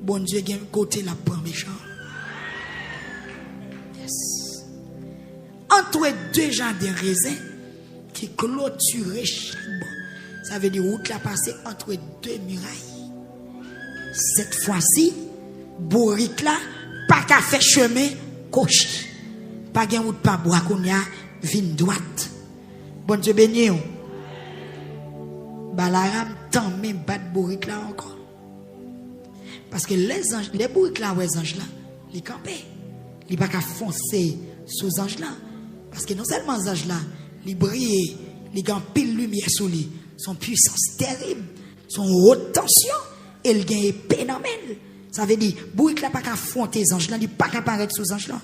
Bon Dieu a un côté là pour méchant. Yes. Entre deux jardins raisins qui clôturent chaque bord. Ça veut dire route la passer entre deux murailles. Cette fois-ci, bourrique là, pas qu'à faire chemin, coche. Pas qu'à route pas bois qu'on y a, vine droite. Bon Dieu béni. Balaam tant même bat bourrique là encore. Parce que les anges, les bourriques là, les anges là, les camper. Ils pas qu'à foncer sous les anges là. Parce que non seulement les anges là, ils brillent, ils ont pile lumière sous lui. Son puissance terrible, son haute tension, et il gagne épée dans elle. Ça veut dire, bourrique là pas qu'à affronter les anges là, il pas qu'à apparaître sous les anges là.